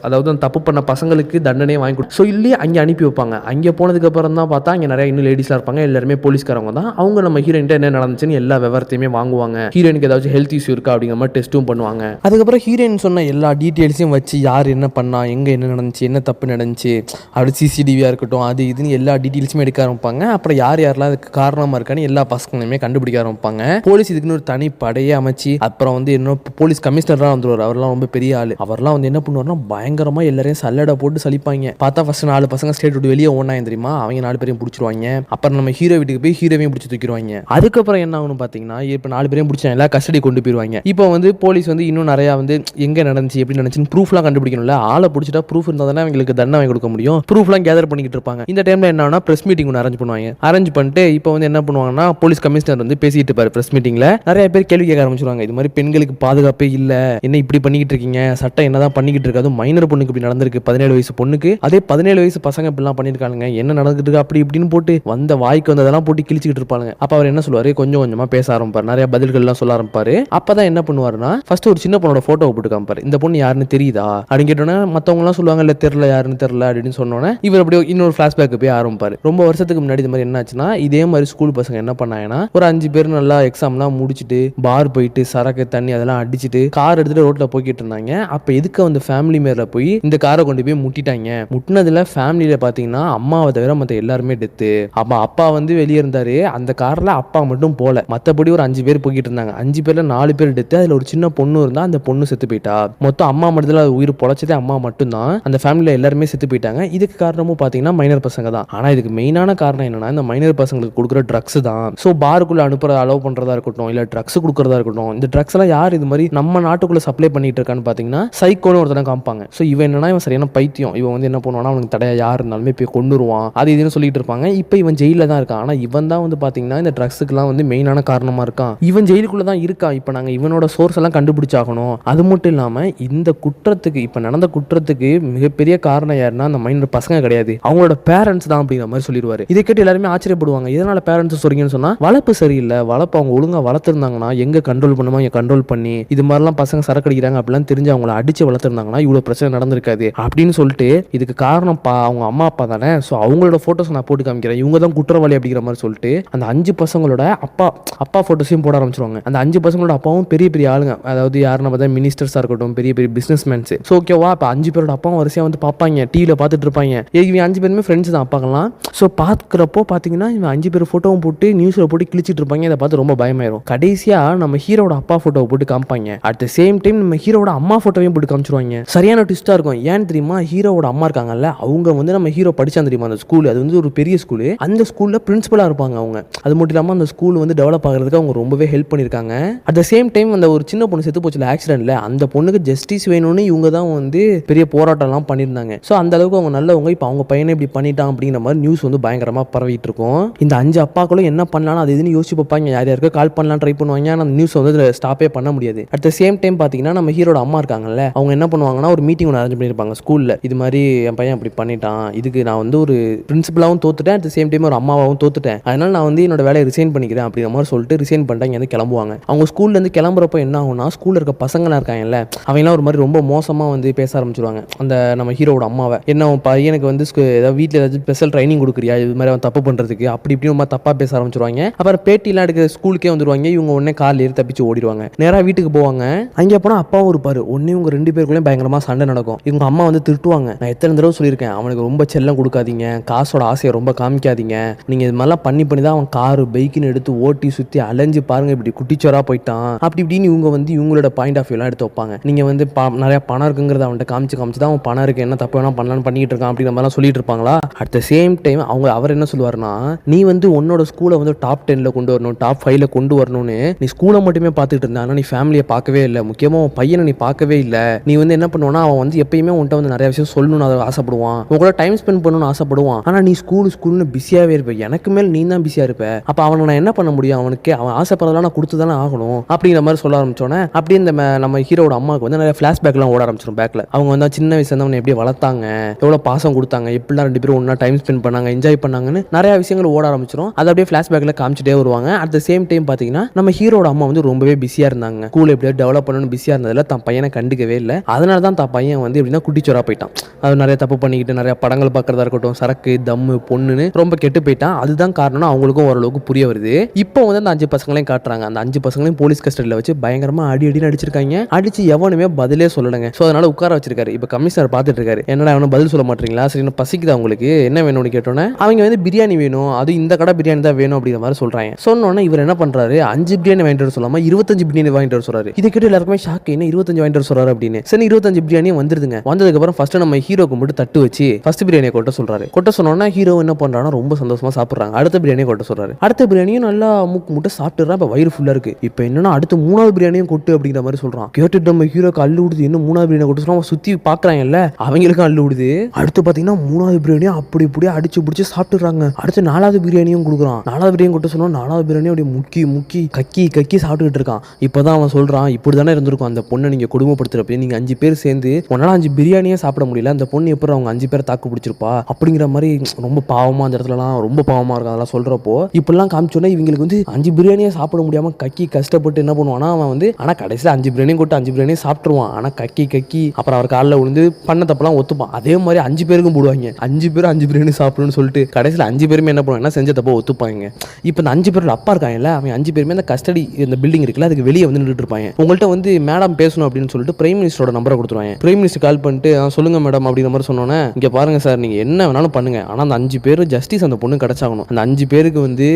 அதாவது அந்த தப்பு பண்ண பசங்களுக்கு தண்டனையை வாங்கி கொடுத்து ஸோ இல்லையே அங்கே அனுப்பி வைப்பாங்க. அங்கே போனதுக்கு அப்புறம் தான் பார்த்தா அங்கே நிறைய இன்னும் லேடிஸ்லாம் இருப்பாங்க, எல்லாருமே போலீஸ்காரங்க தான். அவங்க நம்ம ஹீரோயின்ட்ட என்ன நடந்துச்சுன்னு எல்லா விவரத்தையுமே வாங்குவாங்க. ஹீரோயினுக்கு ஏதாச்சும் ஹெல்த் இஷ்யூ இருக்கா அப்படிங்கிற மாதிரி டெஸ்ட்டும் பண்ணுவாங்க. அதுக்கப்புறம் ஹீரோயின் சொன்ன எல்லா டீட்டெயில்ஸையும் வச்சு யார் என்ன பண்ணா, எங்கே என்ன நடந்துச்சு, என்ன தப்பு நடந்துச்சு, அப்படி சிசிடிவியாக இருக்கட்டும் அது இதுன்னு எல்லா டீட்டெயில்ஸுமே எடுக்க ஆரம்பிப்பாங்க. அப்புறம் யாரெல்லாம் அதுக்கு காரணமாக இருக்கான்னு எல்லா பசங்களையுமே கண்டுபிடிக்க ஆரம்பிப்பாங்க. போலீஸ் இதுக்குன்னு ஒரு தனி படையே அமைச்சு, அப்புறம் வந்து என்ன போலீஸ் கமிஷனர்லாம் வந்துருவார். அவர்லாம் ரொம்ப பெரிய ஆள். அவர்லாம் வந்து என்ன பண்ணுவார்னா பயங்கரமா எல்லாரையும் சல்லடை போட்டு சலிப்பாங்க. பார்த்தா ஃபர்ஸ்ட் 4 பசங்க ஸ்டேட் விட்டு வெளியே ஓனாங்க தெரியுமா, அவங்க 4 பேரையும் பிடிச்சிருவாங்க. அப்புறம் நம்ம ஹீரோ வீட்டுக்கு போய் ஹீரோவையும் பிடிச்சி தூக்கிடுவாங்க. அதுக்கப்புறம் என்ன ஆகும்னு பார்த்தீங்கன்னா, இப்போ 4 பேரையும் பிடிச்சி எல்லாம் கஸ்டடி கொண்டு போயிருவாங்க. இப்போ வந்து போலீஸ் வந்து இன்னும் நிறையா வந்து எங்கே நடந்துச்சு எப்படி நடந்துச்சுன்னு ப்ரூஃப்லாம் கண்டுபிடிக்கணும்ல. ஆளை பிடிச்சிட்டா ப்ரூஃப் இருந்தால் தானே அவங்களுக்கு தண்டனை வாங்கி கொடுக்க முடியும். ப்ரூஃப்லாம் கேதர் பண்ணிக்கிட்டு இருப்பாங்க. இந்த டைம்ல என்ன ஆகும்னா பிரஸ் மீட்டிங் ஒன்று அரேஞ்ச் பண்ணுவாங்க. அரேஞ்ச் பண்ணிட்டு இப்போ வந்து என்ன பண்ணுவாங்கன்னா, போலீஸ் கமிஷனர் வந்து பேசிட்டு இருப்பாரு பிரஸ் மீட்டிங்ல. நிறைய பேர் கேள்வி கேட்க ஆரம்பிச்சிருவாங்க. இது மாதிரி பெண்களுக்கு பாதுகாப்பே இல்ல, என்ன இப்படி பண்ணிக்கிட்டு இருக்கீங்க, சட்டம் என்னதான் பண்ணிக்கிட்டு இருக்காது, மைனர் பொண்ணுக்கு இப்படி நடந்திருக்கு, 17 வயசு பொண்ணுக்கு, அதே 17 வயசு பசங்க இப்படிலாம் பண்ணிருக்காங்க, என்ன நடந்துட்டு இருக்கு அப்படி இப்படின்னு போட்டு வந்த வாய்க்கு வந்ததெல்லாம் போட்டு கிழிச்சிக்கிட்டு இருப்பாங்க. அப்ப அவர் என்ன சொல்லுவாரு, கொஞ்சம் கொஞ்சமா பேச ஆரம்பிப்பாரு, நிறைய பதில்கள் எல்லாம் சொல்ல ஆரம்பிப்பாரு. அப்பதான் என்ன பண்ணுவாருன்னா, ஃபர்ஸ்ட் ஒரு சின்ன பொண்ணோட போட்டோவை போட்டு காமிப்பாரு. இந்த பொண்ணு யாருன்னு தெரியுதா அப்படின்னு கேட்டோன்னா மத்தவங்க எல்லாம் சொல்லுவாங்க, இல்ல தெரியல, யாருன்னு தெரியல அப்படின்னு சொன்னோன்னே இவர் அப்படியே இன்னொரு பிளாஷ்பேக் போய் ஆரம்பிப்பாரு. ரொம்ப வருஷத்துக்கு முன்னாடி இந்த மாதிரி என்னாச்சுன்னா, இதே மாதிரி ஸ்கூல் பசங்க என்ன பண்ணாங்கன்னா, ஒரு 5 பேர் நல்லா எக்ஸாம்லாம் முடிச்சுட்டு பார் போயிட்டு சரக்கு தண்ணி அதெல்லாம் அடிச்சுட்டு கார் எடுத்துட்டு ரோட்ல போய்கிட்டு இருந்தாங்க. அப்ப எதுக்கு வந்து ஃபேமிலி மேல போய் இந்த காரை கொண்டு போய் முட்டிட்டாங்க. முட்டினதுல ஃபேமிலியில பாத்தீங்கன்னா அம்மாவை தவிர மத்த எல்லாருமே டெத்து. அப்ப அப்பா வந்து வெளியே இருந்தாரு, அந்த கார்ல அப்பா மட்டும் போல, மத்தபடி ஒரு 5 பேர் போய்கிட்டு இருந்தாங்க. 5 பேர்ல 4 பேர் டெத்து. அதுல ஒரு சின்ன பொண்ணு இருந்தா, அந்த பொண்ணு செத்து போயிட்டா. மொத்தம் அம்மா மட்டும் உயிர் பொழைச்சதே அம்மா மட்டும் தான். அந்த ஃபேமிலியில எல்லாருமே செத்து போயிட்டாங்க. இதுக்கு காரணமும் பாத்தீங்கன்னா மைனர் பசங்க தான். ஆனா இதுக்கு மெயினான காரணம் என்னன்னா, இந்த மைனர் பசங்களுக்கு கொடுக்குற ட்ரக்ஸ் தான். சோ பாருக்குள்ள அனுப்புறத அலோவ் பண்றதா இருக்கட்டும், இல்ல ட்ரக்ஸ் கொடுக்கறதா இருக்கட்டும், இந்த ட்ரக்ஸ் எல்லாம் யார் இது மாதிரி நம்ம நாட்டுக்குள்ள சப்ளை பண்ணிட்டு இருக்கான்னு பாத்தீங்கன்னா சைக்கோன்னு ஒருத்தனை காமிப்பாங்க. ஸோ இவன் என்னன்னா, இவன் சரியான பைத்தியம். இவன் வந்து என்ன பண்ணுவானா, அவனுக்கு தடையா யார் இருந்தாலுமே போய் கொண்டுருவான், அது இதுன்னு சொல்லிட்டு இருப்பாங்க. இப்போ இவன் ஜெயில தான் இருக்கான். ஆனா இவன் தான் வந்து பாத்தீங்கன்னா இந்த ட்ரக்ஸுக்குலாம் வந்து மெயினான காரணமா இருக்கான். இவன் ஜெயிலுக்குள்ள தான் இருக்கான். இப்போ நாங்க இவனோட சோர்ஸ் எல்லாம் கண்டுபிடிச்சாகணும். அது மட்டும் இல்லாம இந்த குற்றத்துக்கு, இப்ப நடந்த குற்றத்துக்கு மிகப்பெரிய காரணம் யாருன்னா அந்த மைனர் பசங்க கிடையாது, அவங்களோட பேரண்ட்ஸ் தான் அப்படிங்கிற மாதிரி சொல்லிடுவாரு. இதை கேட்டு எல்லாருமே ஆச்சரியப்படுவாங்க. இதனால பேரண்ட்ஸ் சொல்றீங்கன்னு சொன்னா, வளர்ப்பு சரியில்லை, வளர்ப்பு அவங்க ஒழுங்கா வளர்த்துருந்தாங்கன்னா எங்க கண்ட்ரோல் பண்ணுமோ இங்க கண்ட்ரோல் பண்ணி இது மாதிரிலாம் பசங்க சரக்கு அடிக்கிறாங்க அப்படிலாம் தெரிஞ்சு அவங்கள அடிச்சு வளர்த்துருந்தாங்கன்னா இவ்வளவு பிரச்சனை நடந்திருக்காது அப்படின்னு சொல்லிட்டு, இதுக்கு காரணம் அவங்க அம்மா அப்பா தானே, ஸோ அவங்களோட போட்டோஸ் நான் போட்டு காமிக்கிறேன், இவங்க தான் குற்றவாளி அப்படிங்கிற மாதிரி சொல்லிட்டு அந்த 5 பசங்களோட அப்பா போட்டோஸையும் போட ஆரம்பிச்சிருவாங்க. அந்த 5 பசங்களோட அப்பாவும் பெரிய பெரிய ஆளுங்க, அதாவது யாருன்னு பார்த்தா மினிஸ்டர்ஸா இருக்கட்டும், பெரிய பெரிய பிசினஸ் மேன்ஸ். ஸோ ஓகேவா, இப்போ 5 பேரோட அப்பாவும் வரிசையா வந்து பார்ப்பாங்க, டிவியில் பார்த்துட்டு இருப்பாங்க. இவங்க 5 பேருமே ஃப்ரெண்ட்ஸ் தான் அப்பாங்கலாம். ஸோ பார்க்குறப்போ பார்த்தீங்கன்னா இவங்க 5 பேர் ஃபோட்டோவும் போட்டு நியூஸில் போட்டு கிழிச்சிட்டு இருப்பாங்க. இதை பார்த்து ரொம்ப பயமாயிரும். கடைசியாக நம்ம ஹீரோட அப்பா ஃபோட்டோவை போட்டு காமிப்பாங்க. அட் த சேம் டைம் நம்ம ஹீரோட அம்மா போட்டோவையும் போட்டு காமிச்சிருவாங்க. சரியான ட்விஸ்டா இருக்கும். ஏன்னு தெரியுமா, ஹீரோட அம்மா இருக்காங்கல்ல, அவங்க வந்து நம்ம ஹீரோ படிச்சா தெரியுமா அந்த ஸ்கூல், அது வந்து ஒரு பெரிய ஸ்கூல். அந்த ஸ்கூல்ல பிரின்சிபலா இருப்பாங்க அவங்க. அது மட்டும் இல்லாம அந்த ஸ்கூல் வந்து டெவலப் ஆகிறதுக்கு அவங்க ரொம்பவே ஹெல்ப் பண்ணிருக்காங்க. அட் த சேம் டைம் அந்த ஒரு சின்ன பொண்ணு செத்து போச்சுல ஆக்சிடென்ட்ல, அந்த பொண்ணுக்கு ஜஸ்டிஸ் வேணும்னு இவங்க தான் வந்து பெரிய போராட்டம் எல்லாம் பண்ணியிருந்தாங்க. ஸோ அந்த அளவுக்கு அவங்க நல்லவங்க. இப்போ அவங்க பையனை இப்படி பண்ணிட்டான் அப்படிங்கிற மாதிரி நியூஸ் வந்து பயங்கரமா பரவிட்டு இருக்கும். இந்த 5 அப்பாக்களும் என்ன பண்ணலாம் அது இதுன்னு யோசிச்சு பார்ப்பாங்க. யார் யாருக்கு கால் பண்ணலாம் ட்ரை பண்ணுவாங்க. ஆனால் அந்த நியூஸ் வந்து ஸ்டாப்பே பண்ண முடியாது. அட் த சேம் டைம் பார்த்தீங்கன்னா நம்ம ஹீரோட அம்மா இருக்காங்கல்ல, அவங்க என்ன பண்ணுவாங்கன்னா ஒரு மீட்டிங் ஒன்று அரேஞ்ச் பண்ணியிருப்பாங்க ஸ்கூல்ல. இது மாதிரி என் பையன் அப்படி பண்ணிட்டான், இதுக்கு நான் வந்து ஒரு பிரின்சிபலாவும் தோத்துட்டேன், அட் த சேம் டைம் ஒரு அம்மாவாகவும் தோத்துட்டேன், அதனால நான் வந்து என்னோட வேலையை ரிசைன் பண்ணிக்கிறேன் அப்படிங்கிற மாதிரி சொல்லிட்டு ரிசைன் பண்ணிட்டு இங்கே கிளம்புவாங்க. அவங்க ஸ்கூல்ல இருந்து கிளம்புறப்ப என்ன ஆகும்னா, ஸ்கூல்ல இருக்க பசங்களாம் இருக்காங்கல்ல, அவங்களாம் ஒரு மாதிரி ரொம்ப மோசமா வந்து பேச ஆரம்பிச்சிருவாங்க அந்த நம்ம ஹீரோட அம்மாவை. என்ன உன் பையனுக்கு வந்து ஏதாவது வீட்டில் ஏதாச்சும் ஸ்பெஷல் ட்ரைனிங் கொடுக்குறியா, இது மாதிரி அவன் தப்பு பண்றதுக்கு, அப்படி இப்படி ரொம்ப தப்பா பேச ஆரம்பிச்சிருவாங்க. அப்புறம் பேட்டிலாம் எடுக்கிற ஸ்கூலுக்கே வந்துருவாங்க. இவங்க உடனே கால் ஏறி தப்பிச்சு ஓடிடுவாங்க. நேரா வீட்டுக்கு போவாங்க. அங்கே போனால் அப்பாவும் இருப்பாரு. உடனே இவங்க 2 பேருக்குள்ளேயும் பயங்கரமா சண்டை நடக்கும். இவங்க அம்மா வந்து திட்டுவாங்க, நான் எத்தனை தடவை சொல்லியிருக்கேன் அவனுக்கு ரொம்ப செல்லம் கொடுக்காதீங்க, காசோட ஆசையை ரொம்ப காமிக்காதீங்க, நீங்க இது மாதிரிலாம் பண்ணி தான் அவன் காரு பைக்குன்னு எடுத்து ஓட்டி சுற்றி அலைஞ்சு பாருங்க இப்படி குட்டிச்சோரா போயிட்டான், அப்படி இப்படின்னு இவங்க வந்து இவங்களோட பாயிண்ட் ஆஃப் வியூலாம் எடுத்து வைப்பாங்க. நீங்க வந்து நிறைய பணம் இருக்குங்கிறத அவன்கிட்ட காமிச்சு தான் அவன் பணம் இருக்கு, என்ன தப்பு வேணா பண்ணலான்னு பண்ணிட்டு இருக்கான் அப்படிங்கிற மாதிரிலாம் சொல்லிட்டு இருப்பாங்களா. அட் த சேம் டைம் அவர் என்ன சொல்லுவாருன்னா, நீ வந்து உன்னோட ஸ்கூலை வந்து டாப் 10ல கொண்டு வரணும், டாப் 5ல கொண்டு வரணும்னு நீ ஸ்கூலை மட்டுமே பார்த்துட்டு இருந்தா, ஆனால் நீ ஃபேமிலியை பார்க்கவே இல்லை, முக்கியமாக உன் பையனை நீ பார்க்கவே இல்லை. நீ வந்து என்ன பண்ணுவானா, அவன் வந்து எப்பயுமே உன்ட்ட வந்து நிறைய விஷயம் சொல்லணும்னு அதை ஆசைப்படுவான், உங்களோட டைம் ஸ்பெண்ட் பண்ணணும்னு ஆசைப்படுவான். ஆனால் நீ ஸ்கூல்னு பிஸியாகவே இருப்ப, எனக்கு மேல் நீ தான் பிஸியாக இருப்ப, அப்போ அவனை நான் என்ன பண்ண முடியும், அவனுக்கு அவன் ஆசைப்படுறதெல்லாம் நான் கொடுத்து தானே ஆகணும் அப்படிங்கிற மாதிரி சொல்ல ஆரம்பிச்சோன்னே, அப்படியே இந்த நம்ம ஹீரோட அம்மாவுக்கு வந்து நிறைய ஃபிளாஷ்பேக்லாம் ஓட ஆரம்பிச்சிடும் பேக்கில். அவங்க வந்து சின்ன வயசுல அவனை எப்படி வளர்த்தாங்க, எவ்வளோ பாசம் கொடுத்தாங்க, எப்படிலாம் 2 பேரும் ஒன்றா டைம் ஸ்பெண்ட் பண்ணாங்க, என்ஜாய் பண்ணாங்கன்னு நிறைய விஷயங்கள் ஓட ஆரம்பிச்சிடும். அதை அப்படியே ஃபிளாஷ்பேக்கில் காமிச்சிட்டே வருவாங்க. அட் த சேம் டைம் பார்த்தீங்கன்னா நம்ம ஹீரோட அம்மா வந்து ரொம்பவே பிஸியாக இருந்தாங்க. ஸ்கூல் எப்படியாவது டெவலப் பண்ணணும்னு பிஸியாக இருந்ததில் தன் பையனை கண்டுக்கவே இல்லை. அதனால தான் தன் பையன் வந்து எப்படின்னா குட்டிச்சோரா போயிட்டான். அது நிறைய தப்பு பண்ணிக்கிட்டு நிறைய படங்கள் பார்க்கறதா இருக்கட்டும், சரக்கு தம்மு பொண்ணுன்னு ரொம்ப கெட்டு போயிட்டான். அதுதான் காரணம். அவங்களுக்கும் ஓரளவுக்கு புரிய வருது. இப்போ வந்து அந்த 5 பசங்களையும் காட்டுறாங்க. அந்த 5 பசங்களையும் போலீஸ் கஸ்டடியில் வச்சு பயங்கரமா அடி அடிச்சிருக்காங்க. அடிச்சு எவனுமே பதிலே சொல்லலங்க. ஸோ அதனால உட்கார வச்சிருக்காரு. இப்போ கமிஷனர் பார்த்துட்டு இருக்காரு, என்னடா அவனும் பதில் சொல்ல மாட்டீங்களா, சரி பசிக்குதா உங்களுக்கு, என்ன வேணும்னு கேட்டோன்னே அவங்க வந்து பிரியாணி வேணும், அது இந்த கடை பிரியாணி தான் வேணும் அப்படிங்கிற மாதிரி சொல்றாங்க. சொன்னோன்னே இவர் என்ன பண்றாரு, 5 பிரியாணி வாங்கிட்டு வர சொல்லாம 25 பிரியாணி வாங்கிட்டு வர சொல்றாரு. இதை கேட்டு எல்லாருக்குமே ஷாக், என்ன 25 வாங்கிட்டு வர சொல்றாரு அப்படின்னு. சரி 25 பிரியாணியும் வந்துருதுங்க. வந்ததுக்கு அப்புறம் ஃபர்ஸ்ட் நம்ம ஹீரோக்கு மட்டும் தட்டு வச்சு ஃபர்ஸ்ட் பிரியாணியை கொட்ட சொல்றாரு. கொட்ட சொன்னோன்னா ஹீரோ என்ன பண்றானா, ரொம்ப சந்தோஷமா சாப்பிடுறாங்க. அடுத்த பிரியாணியை கொட்ட சொல்றாரு. அடுத்த பிரியாணியும் நல்லா மூக்கு முட்டை சாப்பிட்டுறான். இப்போ வயிறு ஃபுல்லா இருக்கு. இப்போ என்னன்னா அடுத்து 3வது பிரியாணியும் கொட்டு அப்படிங்கிற மாதிரி சொல்றான். கேட்டுட்டு நம்ம ஹீரோக்கு அள்ளு விடுது. என்ன 3வது பிரியாணி கொட்ட சொல்றான். சுத்தி பாக்குறாங்கல்ல, அவங்களுக்கும் அள்ளு விடுது. அடுத்து பாத்தீங்கன்னா 3வது பிரியாணியும் அப்படி இப்படியே அடிச்சு பிடிச்சி சாப்பிட்டுறாங்க. அடுத்து 4வது பிரியாணியும் கொடுக்குறான். 4வது பிரியாணி கொட்ட சொன்னா 4வது பிரியாணி அப்படியே முக்கி கக்கி சாப்பிட்டுக்கிட்டு இருக்கான். இப்பதான் அவன் சொல்றான், இப்படி தானே இருந்திருக்கும் அந்த பொண்ணை நீங்க குடும்பப்படுத்துறப்ப, நீங்க 5 பேர் சேர்ந்து உன்னால 5 பிரியாணியே சாப்பிட முடியல, அந்த பொண்ணு எப்படி அவங்க 5 பேரை தாக்கு பிடிச்சிருப்பா அப்படிங்கிற மாதிரி ரொம்ப பாவமா அந்த இடத்துலலாம் ரொம்ப பாவமா இருக்கும். அதெல்லாம் சொல்றப்போ இப்படிலாம் காமிச்சோன்னா இவங்களுக்கு வந்து 5 பிரியாணியே சாப்பிட முடியாம கக்கி கஷ்டப்பட்டு என்ன பண்ணுவானா அவன் வந்து, ஆனா கடைசியில் 5 பிரியாணியும் கொட்டு 5 பிரியாணியும் சாப்பிட்டுருவான். ஆனா கக்கி அப்புறம் அவர் காலில் விழுந்து பண்ண தப்பெல்லாம் ஒத்துப்பான். அதே மாதிரி 5 பேருக்கும் போடுவாங்க. 5 பேரும் 5 பிரியாணி சாப்பிடணும்னு சொல்லிட்டு கடைசியில் 5 பேருமே என்ன பண்ணுவாங்கன்னா செஞ்ச தப்ப ஒத்துப்பாங்க. இப்போ இந்த 5 பேரோட அப்பா இருக்காங்கல்ல, அவன் 5 பேருமே இந்த கஸ்டடி இந்த பில்டிங் இருக்குல்ல அதுக்கு வெளியே வந்து நின்றுட்டு இருப்பாங்க. உங்கள்கிட்ட வந்து மேடம் பேசணும் அப்படின்னு சொல்லிட்டு பிரைம் மினிஸ்டரோட நம்பரை கொடுத்துருவாங்க. பிரைம் மினிஸ்டர் கால் பண்ணிட்டு சொல்லுங்க மேடம் அப்படிங்கிற மாதிரி சொன்னோன்னே, இங்க பாருங்க சார், நீங்க என்ன வேணாலும் பண்ணுங்க, ஆனா அந்த 5 பேரும் ஜஸ்டிஸ் அந்த பொண்ணு கிடைச்சாகணும். அந்த 5 பேருக்கு வந்து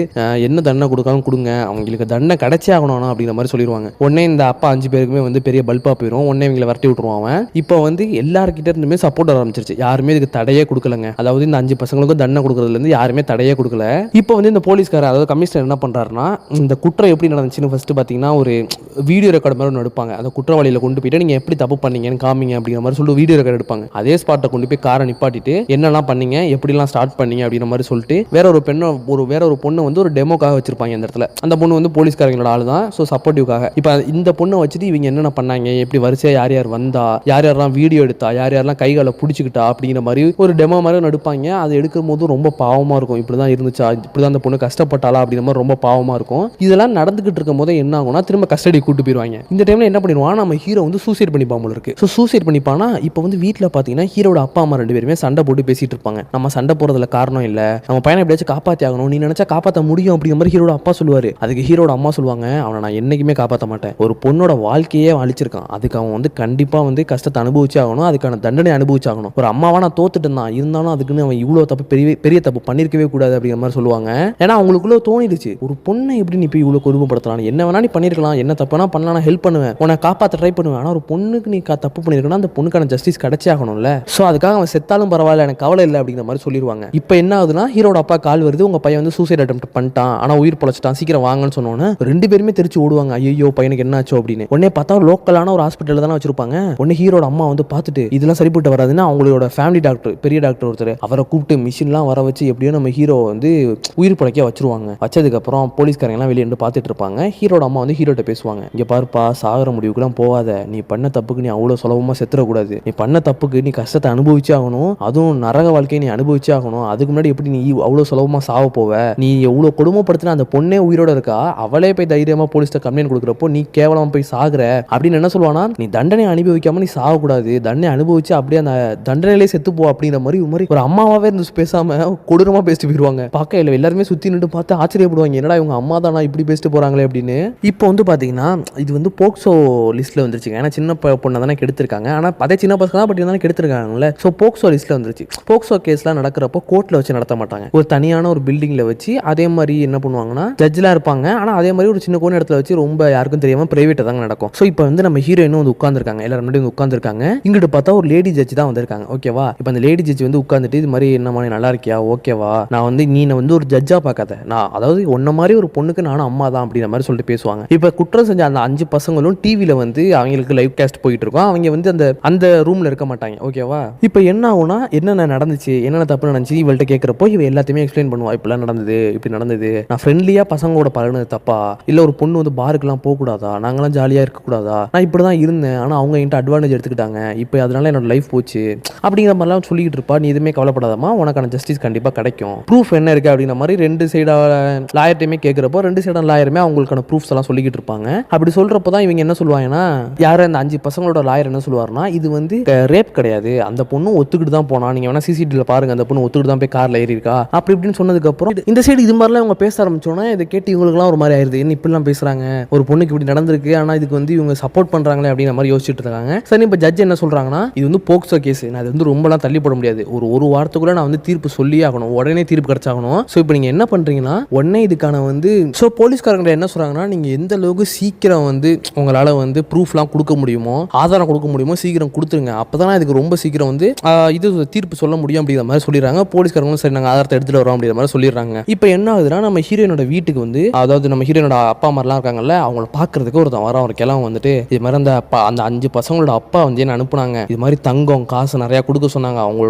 என்ன தண்டனை கொடுக்காம கொடுங்க, அவங்களுக்கு தண்டனை கிடைச்சே ஆகணும் அப்படிங்கிற மாதிரி சொல்லிடுவாங்க. உடனே இந்த அப்பா 5 பேருக்குமே வந்து பெரிய பல்பா போயிடும். உடனே இவங்களை வரட்டி விட்டுருவாங்க. இப்போ வந்து எல்லார்கிட்ட இருந்துமே சப்போர்ட் ஆரம்பிச்சிருச்சு. யாருமே இதுக்கு தடையே கொடுக்கலங்க. அதாவது இந்த 5 பசங்களுக்கும் தண்டனை கொடுக்கறதுல இருந்து யாருமே தடையே கொடுக்கல. இப்போ வந்து இந்த போலீஸ்காரர் அதாவது கமிஷனர் என்ன பண்றாருன்னா, இந்த குற்றம் எப்படி நடந்துச்சுன்னு ஃபர்ஸ்ட் பாத்தீங்கன்னா ஒரு வீடியோ ரெக்கார்டு மாதிரி எடுப்பாங்க. அந்த குற்றவாளியில கொண்டு போயிட்டு நீங்க எப்படி தப்பு பண்ணீங்கன்னு காமிங்க அப்படிங்கிற மாதிரி சொல்லிட்டு வீடியோ ரெக்கார்டு எடுப்பாங்க. அதே ஸ்பாட்டை கொண்டு போய் காரை நிப்பாட்டிட்டு என்னெல்லாம் பண்ணீங்க, எப்படிலாம் ஸ்டார்ட் பண்ணீங்க அப்படிங்கிற மாதிரி சொல்லிட்டு வேற ஒரு பொண்ணு வந்து ஒரு டெமோக்காக வச்சிருப்பாங்க. அந்த இடத்துல அந்த பொண்ணு வந்து போலீஸ்காரங்களோட ஆளு தான், ஸோ சப்போர்ட்டிவ்காக. இப்போ இந்த பொண்ணை வச்சுட்டு இவங்க என்னென்ன பண்ணாங்க, எப்படி வரிசையா யார் யார் வந்தா, யார் யாரெல்லாம் வீடியோ எடுத்தா, யார் யாரெல்லாம் கைகால பிடிச்சிக்கிட்டா அப்படிங்கிற மாதிரி ஒரு டெமோ மாதிரி நடிப்பாங்க. அது எடுக்கும் போது ரொம்ப பாவமா இருக்கும். இப்படிதான் இருந்துச்சா, இப்படிதான் அந்த பொண்ணு கஷ்டப்பட்டாளா அப்படிங்கிற மாதிரி ரொம்ப பாவமா இருக்கும். இதெல்லாம் நடந்துகிட்டு இருக்கும் போது என்ன ஆகும்னா திரும்ப கஸ்டடி கூட்டு போயிருவாங்க. இந்த டைம்ல என்ன பண்ணிடுவான், நம்ம ஹீரோ வந்து சூசைட் பண்ணிப்பான் போல இருக்கு. ஸோ சூசைட் பண்ணிப்பானா இப்போ வந்து வீட்டில் பார்த்தீங்கன்னா ஹீரோட அப்பா அம்மா 2 பேருமே சண்டை போட்டு பேசிட்டு இருப்பாங்க. நம்ம சண்டை போறதுல காரணம் இல்லை, நம்ம பையனை எப்படியாச்சும் காப்பாற்றி ஆகணும், நீ நினைச்சா காப்பாற்ற முடியும் அப்படிங்கிற மாதிரி ஹீரோட அப்பா சொல்லுவாரு. அதுக்கு ஹீரோட அம்மா சொல்லுவாங்க, அவனை நான் என்னைக்குமே காப்பாற்ற மாட்டேன், ஒரு பொண்ணோட வாழ்க்கையே அழிச்சிருக்கான், அதுக்கு அவன் வந்து கண்டிப்பா வந்து கஷ்டத்தை அனுபவிச்சு ஆகணும், அதுக்கான தண்டனை அனுபவிச்சாகணும். ஒரு அம்மாவா நான் தோத்துட்டு தான் இருந்தாலும் அதுக்குன்னு அவன் இவ்வளோ தப்பு பெரிய தப்பு பண்ணிருக்கவே கூடாது அப்படிங்கிற மாதிரி சொல்லுவாங்க. ஏன்னா அவங்களுக்குள்ள தோணிடுச்சு, ஒரு பொண்ணை எப்படி நீ போய் இவ்வளோ கொடுமைப்படுத்தலாம், என்ன வேணா நீ பண்ணிருக்கலாம், என்ன தப்புனா பண்ணலாம், ஹெல்ப் பண்ணுவேன், உன்னை காப்பாற்ற ட்ரை பண்ணுவேன். ஆனால் ஒரு பொண்ணுக்கு நீ தப்பு பண்ணியிருக்கனா அந்த பொண்ணுக்கான ஜஸ்டிஸ் கிடைச்சே ஆகணும்ல. ஸோ அதுக்காக அவன் செத்தாலும் பரவாயில்ல, எனக்கு கவலை இல்லை அப்படிங்கிற மாதிரி சொல்லிடுவாங்க. இப்போ என்ன ஆகுதுன்னா, ஹீரோட அப்பா கால் வருது, உங்க பையன் வந்து சூசைட் அட்டெம்ப்ட் பண்ணிட்டான், ஆனால் உயிர் பொழைச்சிட்டான், சீக்கிரம் வாங்கன்னு சொன்னோன்னே 2 பேருமே தெரிச்சு ஓடுவாங்க. ஐயோ பையனுக்கு என்ன ஆச்சோ அப்படின்னு. உடனே பார்த்தா லோக்கலான ஒரு ஹாஸ்பிட்டல் தானே வச்சிருப்பாங்க. உடனே ஹீரோட அம்மா வந்து பார்த்துட்டு இதெல்லாம் சரிப்பட்டு வராதுன்னா அவங்களோட ஃபேமிலி டாக்டர், பெரிய டாக்டர் ஒருத்தர், அவரை கூப்பிட்டு மிஷின்லாம் வர வச்சு எப்படியோ நம்ம ஹீரோ வந்து உயிர் பிழைக்க வச்சிருவாங்க. வச்சதுக்கப்புறம் போலீஸ்காரங்கலாம் வெளியே இருந்து பார்த்துட்டு இருப்பாங்க. ஹீரோட அம்மா வந்து ஹீரோட்ட பேசுவாங்க. இங்கே பாருப்பா, சாகிற முடிவுக்குலாம் போகாத, நீ பண்ண தப்புக்கு நீ அவ்வளோ சுலபமாக செத்துறக்கூடாது, நீ பண்ண தப்புக்கு நீ கஷ்டத்தை அனுபவிச்சே ஆகணும், அதுவும் நரக வாழ்க்கையை நீ அனுபவிச்சே ஆகணும். அதுக்கு முன்னாடி எப்படி நீ அவ்வளோ சுலபமாக சாவ போவ, நீ எவ்வளோ கொடுமைப்படுத்தினா அந்த பொண்ணே உயிரோட இருக்கா, அவளே போய் தைரியமாக போலீஸ்ட்ட கம்ப்ளைண்ட் கொடுக்குறப்போ நீ கேவலமாக போய் சாகுற அப்படின்னு என்ன சொல்லுவானா, நீ தண்டனை அனுபவிக்காம நீ சாகக்கூடாது, தண்டனை அனுபவிச்சு அப்படியே அந்த தண்டனையிலே செத்து போ அப்படிங்கிற மாதிரி ஒரு அம்மாவாவே இருந்து பேசாம கொடூரமா பேசிட்டு போயிருவாங்க. பார்க்க இல்லை எல்லாருமே சுற்றி நின்று பார்த்து ஆச்சரியப்படுவாங்க, என்னடா இவங்க அம்மா தானா இப்படி பேசிட்டு போறாங்களே அப்படின்னு. இப்போ வந்து பார்த்தீங்கன்னா இது வந்து போக்சோ லிஸ்ட்ல வந்துருச்சுங்க. ஏன்னா சின்ன பொண்ணை தானே கெடுத்திருக்காங்க, ஆனால் அதே சின்ன பசங்க தான் பட் இருந்தாலும் கெடுத்திருக்காங்கல்ல. ஸோ போக்சோ லிஸ்ட்ல வந்துருச்சு. போக்சோ கேஸ்லாம் நடக்கிறப்போ கோர்ட்ல வச்சு நடத்த மாட்டாங்க, ஒரு தனியான ஒரு பில்டிங்ல வச்சு அதே மாதிரி என்ன பண்ணுவாங்கன்னா ஜட்ஜ்லாம் இருப்பாங்க, ஆனால் அதே மாதிரி ஒரு சின்ன கோண இடத்துல வச்சு ரொம்ப யாருக்கும் தெரியாம பிரைவேட்டா தாங்க நடக்கும். ஸோ இப்போ வந்து நம்ம ஹீரோயினும் வந்து உட்காந்துருக்காங்க, எல்லாரும் முன்னாடி வந்து உட்காந்துருக்காங்க. இங்கிட்டு பார்த்தா ஒரு லேடி ஜட்ஜ் தான் வந்திருக்காங்க. ஓகேவா, இப்போ அந்த லேடி ஜட்ஜ் வந்து உட்காந்துட்டு இது மாதிரி என்ன மாதிரி நல்லா இருக்கியா, ஓகேவா, நான் வந்து நீ வந்து ஒரு ஜட்ஜா பார்க்காத, நான் அதாவது ஒன்ன மாதிரி ஒரு பொண்ணுக்கு நானும் அம்மா தான் அப்படிங்கிற மாதிரி சொல்லிட்டு பேசுவாங்க. இப்போ குற்றம் செஞ்ச அந்த 5 பசங்களும் டிவியில வந்து அவங்களுக்கு லைவ் காஸ்ட் போயிட்டு இருக்கும், அவங்க வந்து அந்த ரூம்ல இருக்க மாட்டாங்க. ஓகேவா, இப்போ என்ன ஆகும்னா என்னென்ன நடந்துச்சு, என்னென்ன தப்பு நடந்துச்சு இவள்கிட்ட கேட்கிறப்போ இவ எல்லாத்தையுமே எக்ஸ்பிளைன் பண்ணுவா. இப்படிலாம் நடந்தது, இப்படி நடந்தது, நான் ஃப்ரெண்ட்லியா பசங்களோட பழகுனது தப்பா, இல்லை ஒரு பொண்ணு வந்து பாருக்குலாம் போகக்கூடாதா, நாங்களாம் ஜாலியாக இருக்கக்கூடாதா, நான் இப்படி தான் இருந்தேன், ஆனால் அவங்க என்கிட்ட அட்வான்டேஜ் எடுத்துக்கிட்டாங்க, இப்போ அதனால என்னோட லைஃப் போச்சு அப்படிங்கிற மாதிரிலாம் சொல்லிக்கிட்டு இருப்பா. நீ எதுவுமே கவலைப்படாதமா, உனக்கான ஜஸ்டிஸ் கண்டிப்பாக கிடைக்கும், ப்ரூஃப் என்ன இருக்குது அப்படிங்கிற மாதிரி 2 சைடா லாயர்ட்டையுமே கேட்குறப்போ 2 சைடான லாயருமே அவங்களுக்கான ப்ரூஃப்ஸ் எல்லாம் சொல்லிக்கிட்டு இருப்பாங்க. அப்படி சொல்கிறப்போ தான் இவங்க என்ன சொல்லுவாங்கன்னா, யார் அந்த 5 பசங்களோட லாயர் என்ன சொல்லுவார்னா, இது வந்து ரேப் கிடையாது, அந்த பொண்ணு ஒத்துக்கிட்டு தான் போனா, நீங்கள் வேணா சிசிடிவியில் பாருங்க, அந்த பொண்ணு ஒத்துக்கிட்டு தான் போய் காரில் ஏறி இருக்கா அப்படி இப்படின்னு சொன்னதுக்கப்புறம் இந்த சைடு இது மாதிரிலாம் இவங்க பேச ஆரம்பிச்சோன்னா இதை கேட்டு இவங்களுக்குலாம் ஒரு மாதிரி ஆயிருது, என்ன இப்படிலாம் பேசுகிறாங்க, ஒரு பொண்ணுக்கு இப்படி நடந்திருக்கு, ஆனால் இதுக்கு வந்து இவங்க சப்போர்ட் பண்ணுறாங்களே அப்படிங்கிற மாதிரி யோசிச்சுட்டு இருக்காங்க. சரி, இப்போ ஜட்ஜ் என்ன சொல்கிறாங்கன்னா, இது வந்து போக்சோ கேஸ், நான் அது வந்து ரொம்பலாம் தள்ளி போட முடியாது, ஒரு வாரத்துக்குள்ள நான் வந்து தீர்ப்பு சொல்லி ஆகணும், உடனே தீர்ப்பு கிடைச்சாகணும். ஸோ இப்போ நீங்கள் என்ன பண்ணுறீங்கன்னா உடனே இதுக்கான வந்து ஸோ போலீஸ்காரங்க என்ன சொல்கிறாங்கன்னா, நீங்கள் எந்த அளவுக்கு சீக்கிரம் வந்து உங்களால் வந்து ப்ரூஃப்லாம் கொடுக்க முடியுமோ, ஆதாரம் கொடுக்க முடியுமோ சீக்கிரம் கொடுத்துருங்க, அப்போ தான் இதுக்கு ரொம்ப சீக்கிரம் வந்து இது தீர்ப்பு சொல்ல முடியும் அப்படிங்கிற மாதிரி சொல்லிடுறாங்க. போலீஸ்காரங்களும் சரி நாங்கள் ஆதாரத்தை எடுத்துகிட்டு வரோம் அப்படிங்கிற மாதிரி சொல்லிடுறாங்க. இப்போ என்ன ஆகுதுன்னா, நம்ம ஹீரோயினோட வீட்டுக்கு வந்து அதாவது நம்ம ஹீரோயினோட அப்பா அம்மாலாம் இருக்காங்கல்ல, அவங்கள பார்க்கறதுக்கு ஒருத்தன் வர ஒரு கிழவன் வந்துட்டு இது மாதிரி அந்த 5 பசங்களோட அப்பா வந்து என்ன அனுப்புனாங்க, இது மாதிரி தங்கம் காசு நிறையா கொடுக்க சொன்னாங்க,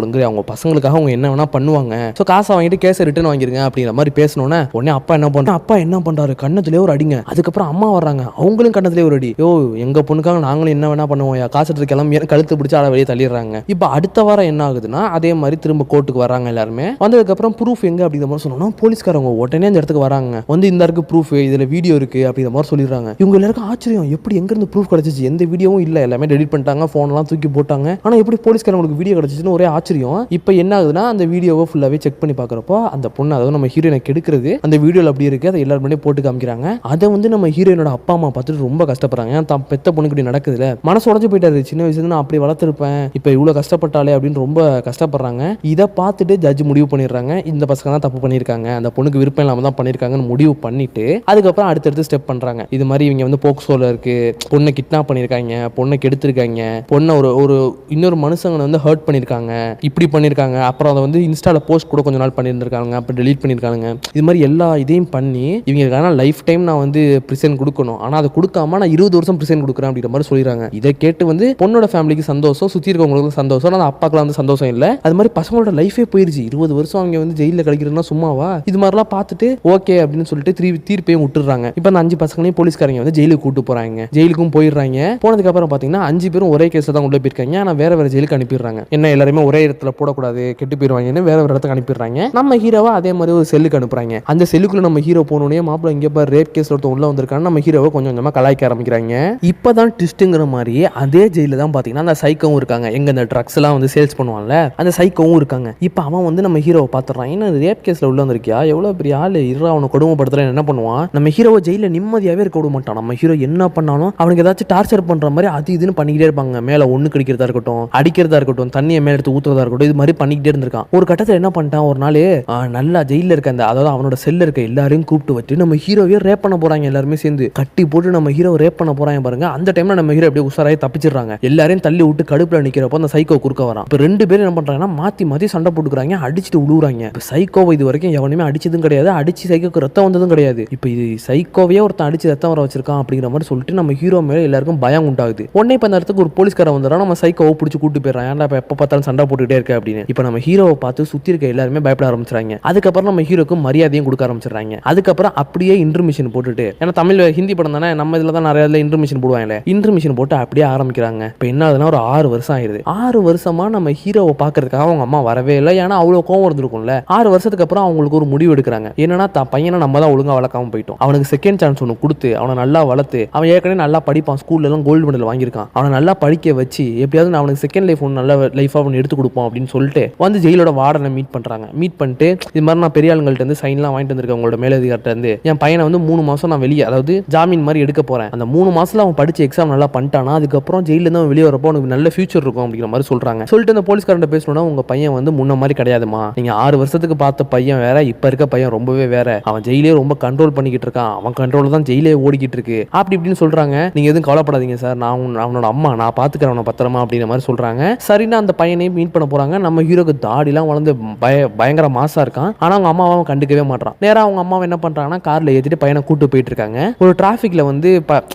அவங்க பசங்களுக்காக அவங்க என்ன வேணா பண்ணுவாங்க, ஸோ காசை வாங்கிட்டு கேஸை ரிட்டர்ன் வாங்கிருங்க அப்படிங்கிற மாதிரி பேசணுன்னே உடனே அப்பா என்ன பண்றாரு, கண்ணத்திலே ஒரு அடிங்க. அதுக்கப்புறம் அம்மா வர்றாங்க, அவங்களும் கண்ணத்திலே ஒரு அடி. யோ எங்க பொண்ணுக்காக நாங்களும் என்ன வேணா பண்ணுவோம், காசு எடுத்து கிளம்பி கழுத்து பிடிச்சி அதை வெளியே தள்ளிடுறாங்க. இப்போ அடுத்த வாரம் என்ன ஆகுதுன்னா, அதே மாதிரி திரும்ப கோர்ட்டுக்கு வராங்க எல்லாருமே. வந்ததுக்கப்புறம் ப்ரூஃப் எங்க அப்படிங்கிற மாதிரி சொன்னோம்னா, போலீஸ்காரங்க உடனே அந்த இடத்துக்கு வராங்க, வந்து இந்த இருக்கு ப்ரூஃப், இதுல வீடியோ இருக்கு அப்படிங்கிற மாதிரி சொல்லிடுறாங்க. இவங்க எல்லாருக்கும் ஆச்சரியம், எப்படி எங்க இருந்து ப்ரூஃப் கிடைச்சிச்சு, எந்த வீடியோவும் இல்லை, எல்லாமே டெலிட் பண்ணிட்டாங்க, போன்லாம் தூக்கி போட்டாங்க, ஆனா எப்படி போலீஸ்காரங்களுக்கு வீடியோ கிடைச்சிச்சுன்னு ஒரே ஆச்சரியம். இப்போ என்ன ஆகுதுன்னா, அந்த வீடியோவை ஃபுல்லாவே செக் பண்ணி பார்க்குறப்போ அந்த பொண்ணு அதாவது நம்ம ஹீரோயினை கெடுக்கிறது அந்த வீடியோவில் அப்படி இருக்கு, அதை எல்லாரும் முன்னாடி போட்டு காமிக்கிறாங்க. அதை வந்து நம்ம ஹீரோயினோட அப்பா அம்மா பார்த்துட்டு ரொம்ப கஷ்டப்படுறாங்க, ஏன் தான் பெத்த பொண்ணுக்கு இப்படி நடக்குதுல, மனசு உடஞ்சு போயிட்டாரு, சின்ன வயசுல நான் அப்படி வளர்த்துருப்பேன், இப்போ இவ்வளோ கஷ்டப்பட்டாலே அப்படின்னு ரொம்ப கஷ்டப்படுறாங்க. இதை பார்த்துட்டு ஜட்ஜ் முடிவு பண்ணிடுறாங்க, இந்த பசங்க தான் தப்பு பண்ணியிருக்காங்க, அந்த பொண்ணுக்கு விருப்பம் இல்லாமல் தான் பண்ணியிருக்காங்கன்னு முடிவு பண்ணிட்டு அதுக்கப்புறம் அடுத்தடுத்து ஸ்டெப் பண்ணுறாங்க. இது மாதிரி இவங்க வந்து போக்சோல இருக்கு, பொண்ணை கிட்னாப் பண்ணியிருக்காங்க, பொண்ணை கெடுத்திருக்காங்க, பொண்ணை ஒரு இன்னொரு மனுஷங்களை வந்து ஹர்ட் பண்ணியிருக்காங்க, இப்படி பண்ணியிருக்காங்க, அப்புறம் அதை வந்து இன்ஸ்டால போஸ்ட் கூட கொஞ்ச நாள் பண்ணியிருந்திருக்காங்க, அப்புறம் டெலீட் பண்ணியிருக்காங்க. இது மாதிரி எல்லா இதையும் பண்ணி இவங்களுக்கான லைஃப் டைம் நான் வந்து பிரிசன் கொடுக்கணும், ஆனால் அதை கொடுக்காம நான் 20 வருஷம் பிரிசன் கொடுக்குறேன் அப்படிங்கிற மாதிரி சொல்லிடுறாங்க. இதை கேட்டு வந்து பொண்ணோட ஃபேமிலிக்கு சந்தோஷம், சுற்றி இருக்கவங்களுக்கு சந்தோஷம், ஆனால் அப்பாக்கெல்லாம் வந்து சந்தோஷம் இல்லை. அது மாதிரி பசங்களோட லைஃபே போயிருச்சு, 20 வருஷம் அவங்க வந்து ஜெயிலில் கிடைக்கிறதுனா சும்மாவா, இது மாதிரிலாம் பார்த்துட்டு ஓகே அப்படின்னு சொல்லிட்டு தீர்ப்பையும் விட்டுறாங்க. இப்போ அந்த 5 பசங்களையும் போலீஸ்காரங்க வந்து ஜெயிலுக்கு கூட்டு போறாங்க, ஜெயிலுக்கும் போயிடுறாங்க. போனதுக்கு அப்புறம் பார்த்தீங்கன்னா 5 பேரும் ஒரே கேஸில் தான் உள்ள போயிருக்காங்க, ஆனால் வேற ஜெயிலுக்கு அனுப்பிடுறாங்க. என்ன எல்லாருமே ஒரே இடத்துல போடக்கூடாது, கெட்டு போயிடுவாங்கன்னு வேற இடத்துக்கு அனுப்பிடுறாங்க. நம்ம ஹீரோவா அதே மாதிரி ஒரு செல்லுக்கு அனுப்புறாங்க. அந்த செல்லுக்குள்ள நம்ம ஹீரோ போனோடனே மாப்பிள்ள இங்கே பாரு ரேப் கேஸ்ல ஒருத்தன் உள்ள வந்திருக்கான்னு நம்ம ஹீரோவை கொஞ்சம் கொஞ்சமாக கலாய்க்க ஆரம்பிக்கிறாங்க. இப்போதான் ட்விஸ்ட்டுங்கிற மாதிரி அதே ஜெயிலில் தான் பார்த்தீங்கன்னா அந்த சைக்கோவும் இருக்காங்க, எங்க அந்த ட்ரக்ஸ் எல்லாம் வந்து சேல்ஸ் பண்ணுவாங்கல்ல அந்த சைக்கோவும் இருக்காங்க. இப்போ அவன் வந்து நம்ம ஹீரோவை பார்த்துறான், ஏன்னா ரேப் கேஸ்ல உள்ள வந்திருக்கியா, எவ்வளோ பெரிய ஆள் இருறா, அவனை கொடுமைப்படுத்துறேன் என்ன பண்ணுவான், நம்ம ஹீரோவை ஜெயிலில் நிம்மதியாகவே இருக்க விட மாட்டான். நம்ம ஹீரோ என்ன பண்ணாலும் அவனுக்கு ஏதாச்சும் டார்ச்சர் பண்ற மாதிரி அது இதுன்னு பண்ணிக்கிட்டே இருப்பாங்க. மேலே ஒன்று கடிக்கிறதா இருக்கட்டும், அடிக்கிறதா இருக்கட்டும், தண்ணியை மேலே எடுத்து ஊத்துறதா இருக்கட்டும், இது மாதிரி பண்ணிக்கிட்டே இருந்திருக்கான். ஒரு கட்டத்தில் என்ன பண்ணிட்டான், ஒரு நாள் நல்லா ஜெயிலில் இருக்க அந்த அதாவது அவனோட செல்ல இருக்க எல்லாரையும் கூப்பிட்டு வச்சு நம்ம ஹீரோவே ரேப் பண்ண போறாங்க, எல்லாருமே சேர்ந்து கட்டி போட்டு நம்ம ஹீரோ ரேப் பண்ண போறாங்க பாருங்க. அந்த டைம்ல நம்ம ஹீரோ அப்படியே உசாராயி தப்பிச்சிடுறாங்க. எல்லாரையும் தள்ளி விட்டு கடுப்புல நிக்கிறப்போ அந்த சைக்கோ குறுக்க வரான். இப்போ 2 பேரும் என்ன பண்றாங்கன்னா மாத்தி மாத்தி சண்டை போட்டுக்கிறாங்க, அடிச்சுட்டு விழுகுறாங்க. இப்போ சைக்கோவை இது வரைக்கும் எவனுமே அடிச்சதும் கிடையாது, அடிச்சு சைக்கோக்கு ரத்தம் வந்ததும் கிடையாது. இப்போ இது சைக்கோவையே ஒருத்தன் அடிச்சு ரத்தம் வர வச்சிருக்கான் அப்படிங்கிற மாதிரி சொல்லிட்டு நம்ம ஹீரோ மேல எல்லாருக்கும் பயம் உண்டாகுது. உடனே இப்போ அந்த இடத்துக்கு ஒரு போலீஸ்காரன் வந்துடுறான். நம்ம சைக்கோவை பிடிச்சி கூட்டு போயிடறான். ஏன்டா இப்போ எப்போ பார்த்தாலும் சண்டை போட்டுக்கிட்டே இருக்க அப்படின்னு. இப்போ நம்ம ஹீரோவை பார்த்து சுத்தி இருக்க எல்லாருமே பயப்பட ஆரம்பிச்சிடறாங்க. அதுக்கப்புறம் நம்ம ஹீரோக்கு மரியாதையும் கொடுக்க ஆரம்பிச்சிடறாங்க. அதுக்கப்புறம் அப்படியே இன்டர்மிஷன் போட்டுட்டு, ஏன்னா தமிழ் ஹிந்தி படம் தானே, நம்ம இதில் தான் நிறைய இன்டர்மிஷன் போடுவாங்க. இன்டர்மிஷன் போட்டு அப்படியே ஆரம்பிக்கிறாங்க. இப்போ என்ன ஆகுதுன்னா ஒரு 6 வருஷம் ஆயிடுது. 6 வருஷமா நம்ம ஹீரோவை பார்க்கறதுக்காக அவங்க அம்மா வரவே இல்லை. ஏன்னா அவ்வளோ கோவம் இருந்திருக்கும்ல. 6 வருஷத்துக்கு அப்புறம் அவங்களுக்கு ஒரு முடிவு எடுக்கிறாங்க. என்னன்னா தான் பையனை நம்ம தான் ஒழுங்கா வளர்க்காம போயிட்டோம். அவனுக்கு செகண்ட் சான்ஸ் ஒன்று கொடுத்து அவனை நல்லா வளர்த்து, அவன் ஏற்கனவே நல்லா படிப்பான், ஸ்கூல்ல எல்லாம் கோல்டு மெடல் வாங்கியிருக்கான், அவனை நல்லா படிக்க வச்சு எப்படியாவது அவனுக்கு செகண்ட் லைஃப் ஒன்று நல்ல லைஃபாக ஒன்று எடுத்து கொடுப்போம் அப்படின்னு சொல்லிட்டு வந்து ஜெயிலோட வார்டனை மீட் பண்றாங்க. மீட் பண்ணிட்டு இது மாதிரி நான் பெரிய ஆளுங்கள்ட்ட இருந்து சைன்லாம் வாங்கிட்டு வந்திருக்கேன், உங்களோட மேலதிகாரிட்ட இருந்து என் பையனை வந்து 3 மாசம் நான் வெளியே, அதாவது ஜாமீன் மாதிரி எடுக்க போறேன். அந்த 3 மாசத்துல அவன் படிச்ச எக்ஸாம் நல்லா பண்ணிட்டானா அதுக்கப்புறம் ஜெயில இருந்து அவன் வெளியே வரப்போ அவனுக்கு நல்ல ஃபியூச்சர் இருக்கும் அப்படிங்கிற மாதிரி சொல்றாங்க. சொல்லிட்டு அந்த போலீஸ்காரன் பேசணும்னா, உங்க பையன் வந்து முன்ன மாதிரி கிடையாதுமா, நீங்க 6 வருஷத்துக்கு பார்த்த பையன் வேற, இப்ப இருக்க பையன் ரொம்பவே வேற, அவன் ஜெயிலே ரொம்ப கண்ட்ரோல் பண்ணிக்கிட்டு இருக்கான், அவன் கண்ட்ரோல் தான் ஜெயிலே ஓடிக்கிட்டு இருக்கு அப்படி இப்படின்னு சொல்றாங்க. நீங்க எதுவும் கவலைப்படாதீங்க சார், நான் அவனோட அம்மா, நான் பாத்துக்கிறேன் அவனை பத்திரமா அப்படிங்கிற மாதிரி சொல்றாங்க. சரின்னா அந்த பையனையும் மீட் பண்ண போறாங்க. நம்ம ஹீரோக்கு தாடிலாம் வளர்ந்து பயங்கர மாசா இருக்கான். ஆனா அவங்க அம்மாவை கண்டுக்கவே மாட்டான். நேரா அவங்க அம்மாவை என்ன பண்றாங்கன்னா கார்ல ஏத்திட்டு பையனை கூட்டு போயிட்டு இருக்காங்க. ஒரு டிராபிக்ல வந்து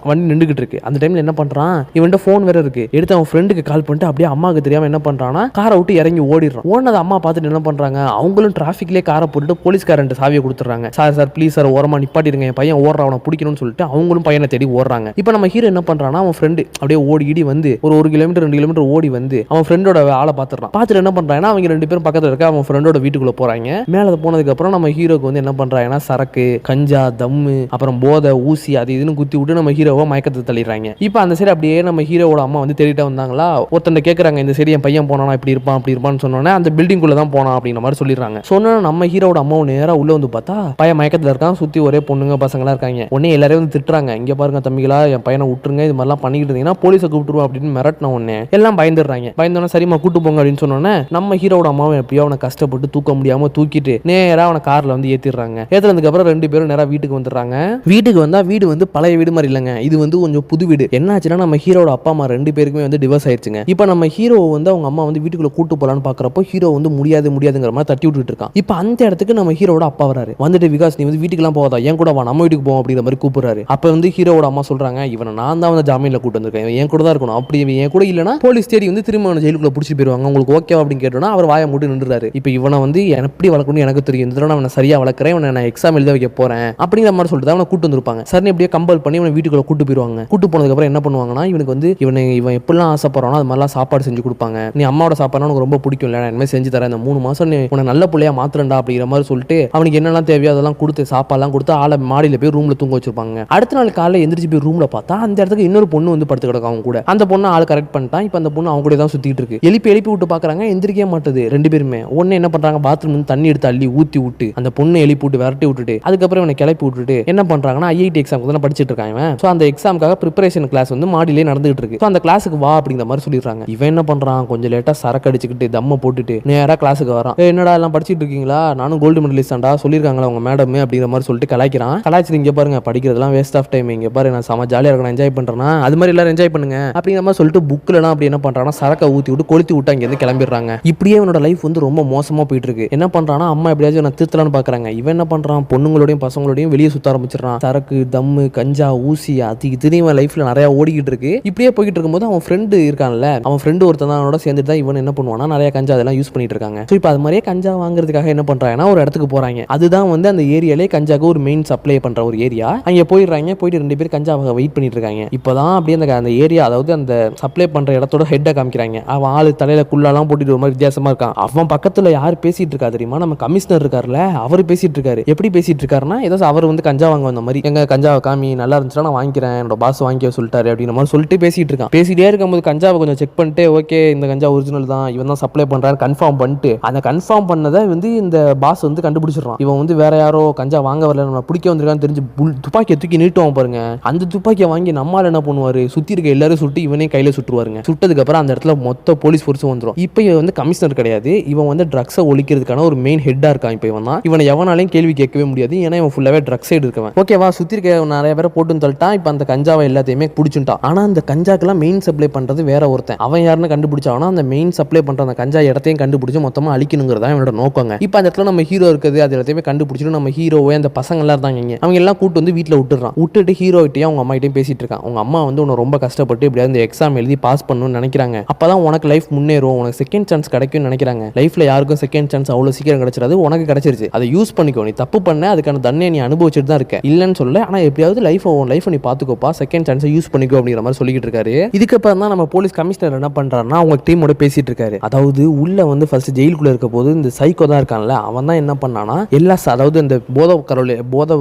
வண்டி நின்றுகிட்டு இருக்கு. அந்த டைம்ல என்ன பண்றான், இவன்ட்ட போன் வேற இருக்கு, எடுத்து அவன் ஃப்ரெண்டுக்கு கால் பண்ணிட்டு அப்படியே அம்மாவுக்கு தெரியாம என்ன பண்றான்னா காரை விட்டு இறங்கி ஓடிடுறான். ஓனது அம்மா பார்த்துட்டு என்ன பண்றாங்க, அவங்களும் டிராபிக்லேயே காரை போட்டுட்டு போலீஸ்காரன் சாவியை கொடுத்துறாங்க. சார் சார் ப்ளீஸ் சார் ஓரமா நிப்பாட்டிருங்க, என் பையன் ஓடுற, அவனை பிடிக்கணும்னு சொல்லிட்டு அவங்களும் பையனை தேடி ஓடுறாங்க. இப்போ நம்ம ஹீரோ என்ன பண்றான்னா அவன் ஃப்ரெண்டு அப்படியே ஓடி வந்து ஒரு 1 கிலோமீட்டர் 2 கிலோமீட்டர் ஓடி வந்து அவன் ஃப்ரெண்டோட ஆளை பார்த்துறான். பார்த்துட்டு என்ன பண்றாங்கன்னா அவங்க 2 பேரும் பக்கத்துல இருக்க அவன் ஃப்ரெண்டோட வீட்டுக்குள்ள போறாங்க. மேல போனதுக்கு அப்புறம் நம்ம ஹீரோக்கு வந்து என்ன பண்றாங்கன்னா சரக்கு, கஞ்சா, தம்மு, அப்புறம் போதை, ஊசி அது இதுன்னு குத்தி விட்டு நம்ம ஹீரோவை மயக்கத்தை தள்ளிடுறாங்க. இப்போ அந்த சைடு அப்படியே நம்ம ஹீரோவோட அம்மா வந்து தேடிட்டு வந்தாங்களா, ஒருத்தன் கேட்கறாங்க இந்த சரி என் பையன் போனானா இப்படி இருப்பான் அப்படி இருப்பான்னு சொன்னோன்னே அந்த பில்டிங்குள்ள தான் போனான் அப்படிங்கிற மாதிரி சொல்லிடுறாங்க. சொன்னா நம்ம ஹீரோட அம்மாவும் நேரா உள்ள வந்து பார்த்தா பையன் மயக்கத்துல இருக்கான், சுத்தி ஒரே பொண்ணுங்க பசங்களா இருக்காங்க. உடனே எல்லாரையும் வந்து திட்டுறாங்க, இங்க பாருங்க தம்பிகளா என் பையனை விட்டுருங்க, இது மாதிரிலாம் பண்ணிக்கிட்டு இருந்தீங்கன்னா போலீஸை கூப்பிட்டுருவோம் அப்படின்னு மிரட்டின உடனே எல்லாம் பயந்துடுறாங்க. பயந்தோன்னா சரிம்மா கூட்டு போங்க அப்படின்னு சொன்னோன்னே நம்ம ஹீரோட அம்மாவும் எப்படியோ அவனை கஷ்டப்பட்டு தூக்க முடியாம தூக்கிட்டு நேரா அவனை கார்ல வந்து ஏத்திடுறாங்க. ஏத்துறதுக்கு அப்புறம் 2 பேரும் நேரா வீட்டுக்கு வந்துடுறாங்க. வீட்டுக்கு வந்தா வீடு வந்து பழைய வீடு மாதிரி இல்லைங்க, இது வந்து கொஞ்சம் புது வீடு. என்னாச்சுன்னா நம்ம ஹீரோட அப்பா அம்மா 2 பேருக்குமே வந்து டிவோர்ஸ் ஆயிடுச்சுங்க. இப்போ நம்ம ஹீரோ வந்து அவங்க அம்மா வந்து வீட்டுக்குள்ள கூட்டு போலான்னு பாக்குறப்போ ஹீரோ வந்து முடியாதுங்கிற மாதிரி தட்டி விட்டுட்டு இருக்கான். இப்போ அந்த இடத்துக்கு நம்ம ஹீரோட அப்பா வராரு. வந்துட்டு விகாஸ் நீ வந்து வீட்டுக்குலாம் போகாதா, என் கூட வா, நம்ம வீட்டுக்கு போவோம் அப்படிங்கிற மாதிரி கூப்பிடுறாரு. அப்ப வந்து ஹீரோட அம்மா சொல்றாங்க, இவனை நான் தான் வந்து ஜாமீன்ல கூட்டு வந்திருக்கேன், என் கூட தான் இருக்கணும், அப்படி என் கூட இல்லைன்னா போலீஸ் தேடி வந்து திரும்ப ஜெயிலுக்குள்ள பிடிச்சி போயிருவாங்க, உங்களுக்கு ஓகே அப்படின்னு கேட்டோம்னா அவர் வாயை மூட்டு நின்றுறாரு. இப்போ இவனை வந்து எப்படி வளர்க்கணும்னு எனக்கு தெரியும், இந்த தடவை அவனை சரியா வளர்க்குறேன், இவனை நான் எக்ஸாம் எழுத வைக்க போறேன் அப்படிங்கிற மாதிரி சொல்லிட்டு அவனை கூட்டு வந்திருப்பாங்க. சரி எப்படியே கம்பல் பண்ணி இவனை வீட்டுக்குள்ள கூட்டு போயிருவாங்க. கூட்டு போனதுக்கு அப்புறம் என்ன பண்ணுவாங்கன்னா இவனுக்கு வந்து இவன் எப்படிலாம் ஆசைப்படுறானோ அது மாதிரிலாம் சாப்பாடு செஞ்சு கொடுப்பாங்க. நீ அம்மாவோட சாப்பாடு உனக்கு ரொம்ப பிடிக்கும் இல்லை, நான் இனிமேல் செஞ்சு தரேன், இந்த 3 மாசம் நீ உன்னை நல்ல பிள்ளையா மாத்திரண்டா அப்படிங்கிற மாதிரி சொல்லிட்டு அவனுக்கு என்னெல்லாம் தேவையோ அதெல்லாம் கொடுத்து சாப்பாடுலாம் கொடுத்து ஆளை மாடியில் போய் ரூம்ல தூங்க வச்சிருப்பாங்க. அடுத்த நாள் காலையில் எந்திரிச்சு போய் ரூம்ல பார்த்தா அந்த இடத்துக்கு இன்னொரு பொண்ணு வந்து படுத்து கிடக்கும் அவங்க கூட. அந்த பொண்ணு ஆள் கரெக்ட் பண்ணிட்டான். இப்போ அந்த பொண்ணு அவங்க கூட தான் சுத்திட்டு இருக்கு. எழுப்பி விட்டு பாக்குறாங்க, எந்திரிக்கவே மாட்டுது 2 பேருமே. ஒன்னு என்ன பண்றாங்க, பாத்ரூம் வந்து தண்ணி எடுத்து அள்ளி ஊத்தி விட்டு அந்த பொண்ணு எழுப்பி விட்டு விரட்டி விட்டுட்டு அதுக்கப்புறம் இவனை கிளப்பி விட்டுட்டு என்ன பண்றாங்கன்னா ஐஐடி எக்ஸாமுக்கு தான் படிச்சுட்டு இருக்காங்க. ஸோ அந்த எக்ஸாமுக்காக ப்ரிப்பரேஷன் கிளாஸ் வந்து மாடியிலே நடந்துகிட்டு இருக்கு. ஸோ அந்த கிளாஸுக்கு வா அப்படிங்கிற மாதிரி சொல்லிடுறாங்க. இவன் என்ன பண்றான், கொஞ்சம் லேட்டா சரக்கு அடிச்சுக்கிட்டு தம்ம போட்டுட்டு நேரா கிளாஸுக்கு வரான். என்னடா எல்லாம் படிச்சுட்டு இருக்கீங்களா, நானும் கோல்டு மெடலிஸ்டா சொல்லியிருக்காங்களா உங்க மேடம் அப்படிங்கிற மாதிரி சொல்லிட்டு கலாய்க்கிறான். கலாய்ச்சி இங்க பாருங்க படிக்கிறதுலாம் வேஸ்ட் ஆஃப் டைம், இங்க பாரு நான் செம ஜாலியா இருக்கணும், என்ஜாய் பண்றேன்னா அது மாதிரி எல்லாரும் என்ஜாய் பண்ணுங்க அப்படிங்கிற மாதிரி சொல்லிட்டு புக்லாம் அப்படி என்ன பண்றாங்கன்னா சரக்கை ஊத்தி விட்டு கொளுத்தி விட்டு அங்க இருந்து கிளம்பிடுறாங்க. இப்படியே இவனோட லைஃப் வந்து ரொம்ப மோசமா போயிட்டு இருக்கு. என்ன பண்றான்னா அம்மா எப்படியாச்சும் நான் திருத்தலான்னு பாக்குறாங்க. இவன் என்ன பண்றான், பொண்ணுங்களோடையும் பசங்களோடையும் வெளியே சுத்த ஆரம்பிச்சிடறான். சரக்கு, தம்மு, கஞ்சா, ஊசி அது இதுன்னு லைஃப்ல நிறைய ஓடிக்கிட்டு இருக்கு. இப்படியே போயிட்டு இருக்கும்போது அவன் ஃப்ரெண்டு இருக்கான்ல, அவன் ஃப்ரெண்டு ஒருத்தன் அவனோட சேர்ந்துட்டு தான் இவன் என்ன பண்ணுவானா நிறைய கஞ்சா அதெல்லாம் யூஸ் பண்ணிட்டு இருக்காங்க. ஸோ இப்போ அது மாதிரியே கஞ்சா வாங்குறதுக்காக என்ன பண்றாங்கன்னா ஒரு இடத்துக்கு போறாங்க. அதுதான் வந்து அந்த ஏரியாலே கஞ்சாக்கு ஒரு மெயின் சப்ளை பண்ற ஒரு ஏரியா. அங்கே போயிடுறாங்க. போயிட்டு 2 பேர் கஞ்சாவை வெயிட் பண்ணிட்டு இருக்காங்க. இப்போதான் அப்படியே அந்த ஏரியா, அதாவது அந்த சப்ளை பண்ற இடத்தோட ஹெட்டை காமிக்கிறாங்க. அவன் ஆளு தலையில குள்ளாலாம் போட்டுட்டு ஒரு மாதிரி வித்தியாசமா இருக்கான். அவன் பக்கத்துல யார் பேசிட்டு இருக்கா தெரியுமா, நம்ம கமிஷனர் இருக்காருல்ல அவர் பேசிட்டு இருக்காரு. எப்படி பேசிட்டு இருக்காருன்னா ஏதாவது அவர் வந்து கஞ்சா வாங்க வந்த மாதிரி, எங்க கஞ்சாவை காமி நல்லா இருந்துச்சுன்னா நான் வாங்கிக்கிறேன், என்னோட பாஸ் வாங்கிக்க சொல்லிட்டாரு அப்படின்ற மாதிரி சொல்லிட்டு பேசிட்டு இருக்கான். பேசிட்டே இருக்கும்போது கஞ்சாவை கொஞ்சம் செக் பண்ணிட்டு ஓகே இந்த கஞ்சா ஒரிஜினல் தான், இவன் தான் சப்ளை பண்றாரு கன்ஃபார்ம் பண்ணிட்டு அந்த கன்ஃபார்ம் பண்ணதை வந்து இந்த பாஸ் வந்து கண்டுபிடிச்சிடறான். இவன் வந்து வேற யாரோ கஞ்சா வாங்க வரல, நம்ம பிடிக்க வந்திருக்கான்னு தெரிஞ்சு துப்பாக்கியை தூக்கி நீட்டுவான் பாருங்க. அந்த துப்பாக்கியை வாங்கி நம்மால் என்ன பண்ணுவாரு, சுத்தி இருக்க எல்லாரும் சுட்டு இவனே கையில சுட்டுருவாருங்க. சுட்டதுக்கு அப்புறம் அந்த இடத்துல மொத்த போலீஸ் ஃபோர்ஸும் வந்துடும். இப்போ இவன் வந்து கமிஷனர் கிடையாது, இவன் வந்து ட்ரக்ஸை ஒழிக்கிறதுக்கான ஒரு மெயின் ஹெட்டா இருக்கான். இப்போ இவன் தான், இவனை எவனாலையும் கேள்வி கேட்கவே முடியாது, ஏன்னா இவன் ஃபுல்லாவே ட்ரக்ஸ் சைடு இருக்கவன். ஓகேவா, சுத்தி இருக்க நிறைய பேரை போட்டு தள்ளிட்டான். இப்போ அந்த கஞ்சாவை எல்லாத்தையும் எல்லாத்தையுமே பிடிச்சுட்டான். ஆனா அந்த கஞ்சாக்கெல்லாம் மெயின் சப்ளை பண்றது வேற ஒருத்தன். அவன் யாருன்னு கண்டுபிடிச்சானா அந்த மெயின் சப்ளை பண்ற அந்த கஞ்சா இடத்தையும் கண்டுபிடிச்சு மொத்தமா அழிக்கணுங்கிறதா என்னோட நோக்கங்க. இப்போ அந்த இடத்துல நம்ம ஹீரோ இருக்குது, அது எல்லாத்தையுமே கண்டுபிடிச்சிட்டு நம்ம ஹீரோவே அந்த பசங்க எல்லாம் இருந்தாங்க அவங்க எல்லாம் கூட்டு வந்து வீட்டில் விட்டுட்டு ஹீரோ கிட்டையும் அவங்க அம்மா கிட்டையும் பேசிட்டு இருக்கான். உங்க அம்மா வந்து உன்னை ரொம்ப கஷ்டப்பட்டு இப்படியா இந்த எக்ஸாம் எழுதி பாஸ் பண்ணணும்னு நினைக்கிறாங்க. அப்பதான் உனக்கு லைஃப் முன்னேறும், உனக்கு செகண்ட் சான்ஸ் கிடைக்கும்னு நினைக்கிறாங்க. லைஃப்ல யாருக்கும் செகண்ட் சான்ஸ் அவ்வளவு சீக்கிரம் கிடைச்சிடாது, உனக்கு கிடைச்சிருச்சு, அதை யூஸ் பண்ணிக்கோ. நீ தப்பு பண்ண அதுக்கான தண்டனை நீ அனுபவிச்சுட்டு தான் இருக்க, இல்லன்னு சொல்ல. ஆனா எப்படியாவது லைஃப் நீ பாத்துக்கோப்பா, செகண்ட் சான்ஸை யூஸ் பண்ணிக்கோ அப்படிங்கிற மாதிரி சொல்லிட்டு இருக்காரு. இதுக்கப்புறம் தான் நம்ம போலீஸ் கமிஷனர் என்ன பண்றாருன்னா அவங்க டீமோட பேசிட்டு இருக்காரு. அதாவது உள்ள வந்து ஃபர்ஸ்ட் ஜெயிலுக்குள்ள இருக்க போது இந்த சைக்கோ தான் இருக்கான்ல, அவன் தான் என்ன பண்ணானா எல்லா அதாவது இந்த போதை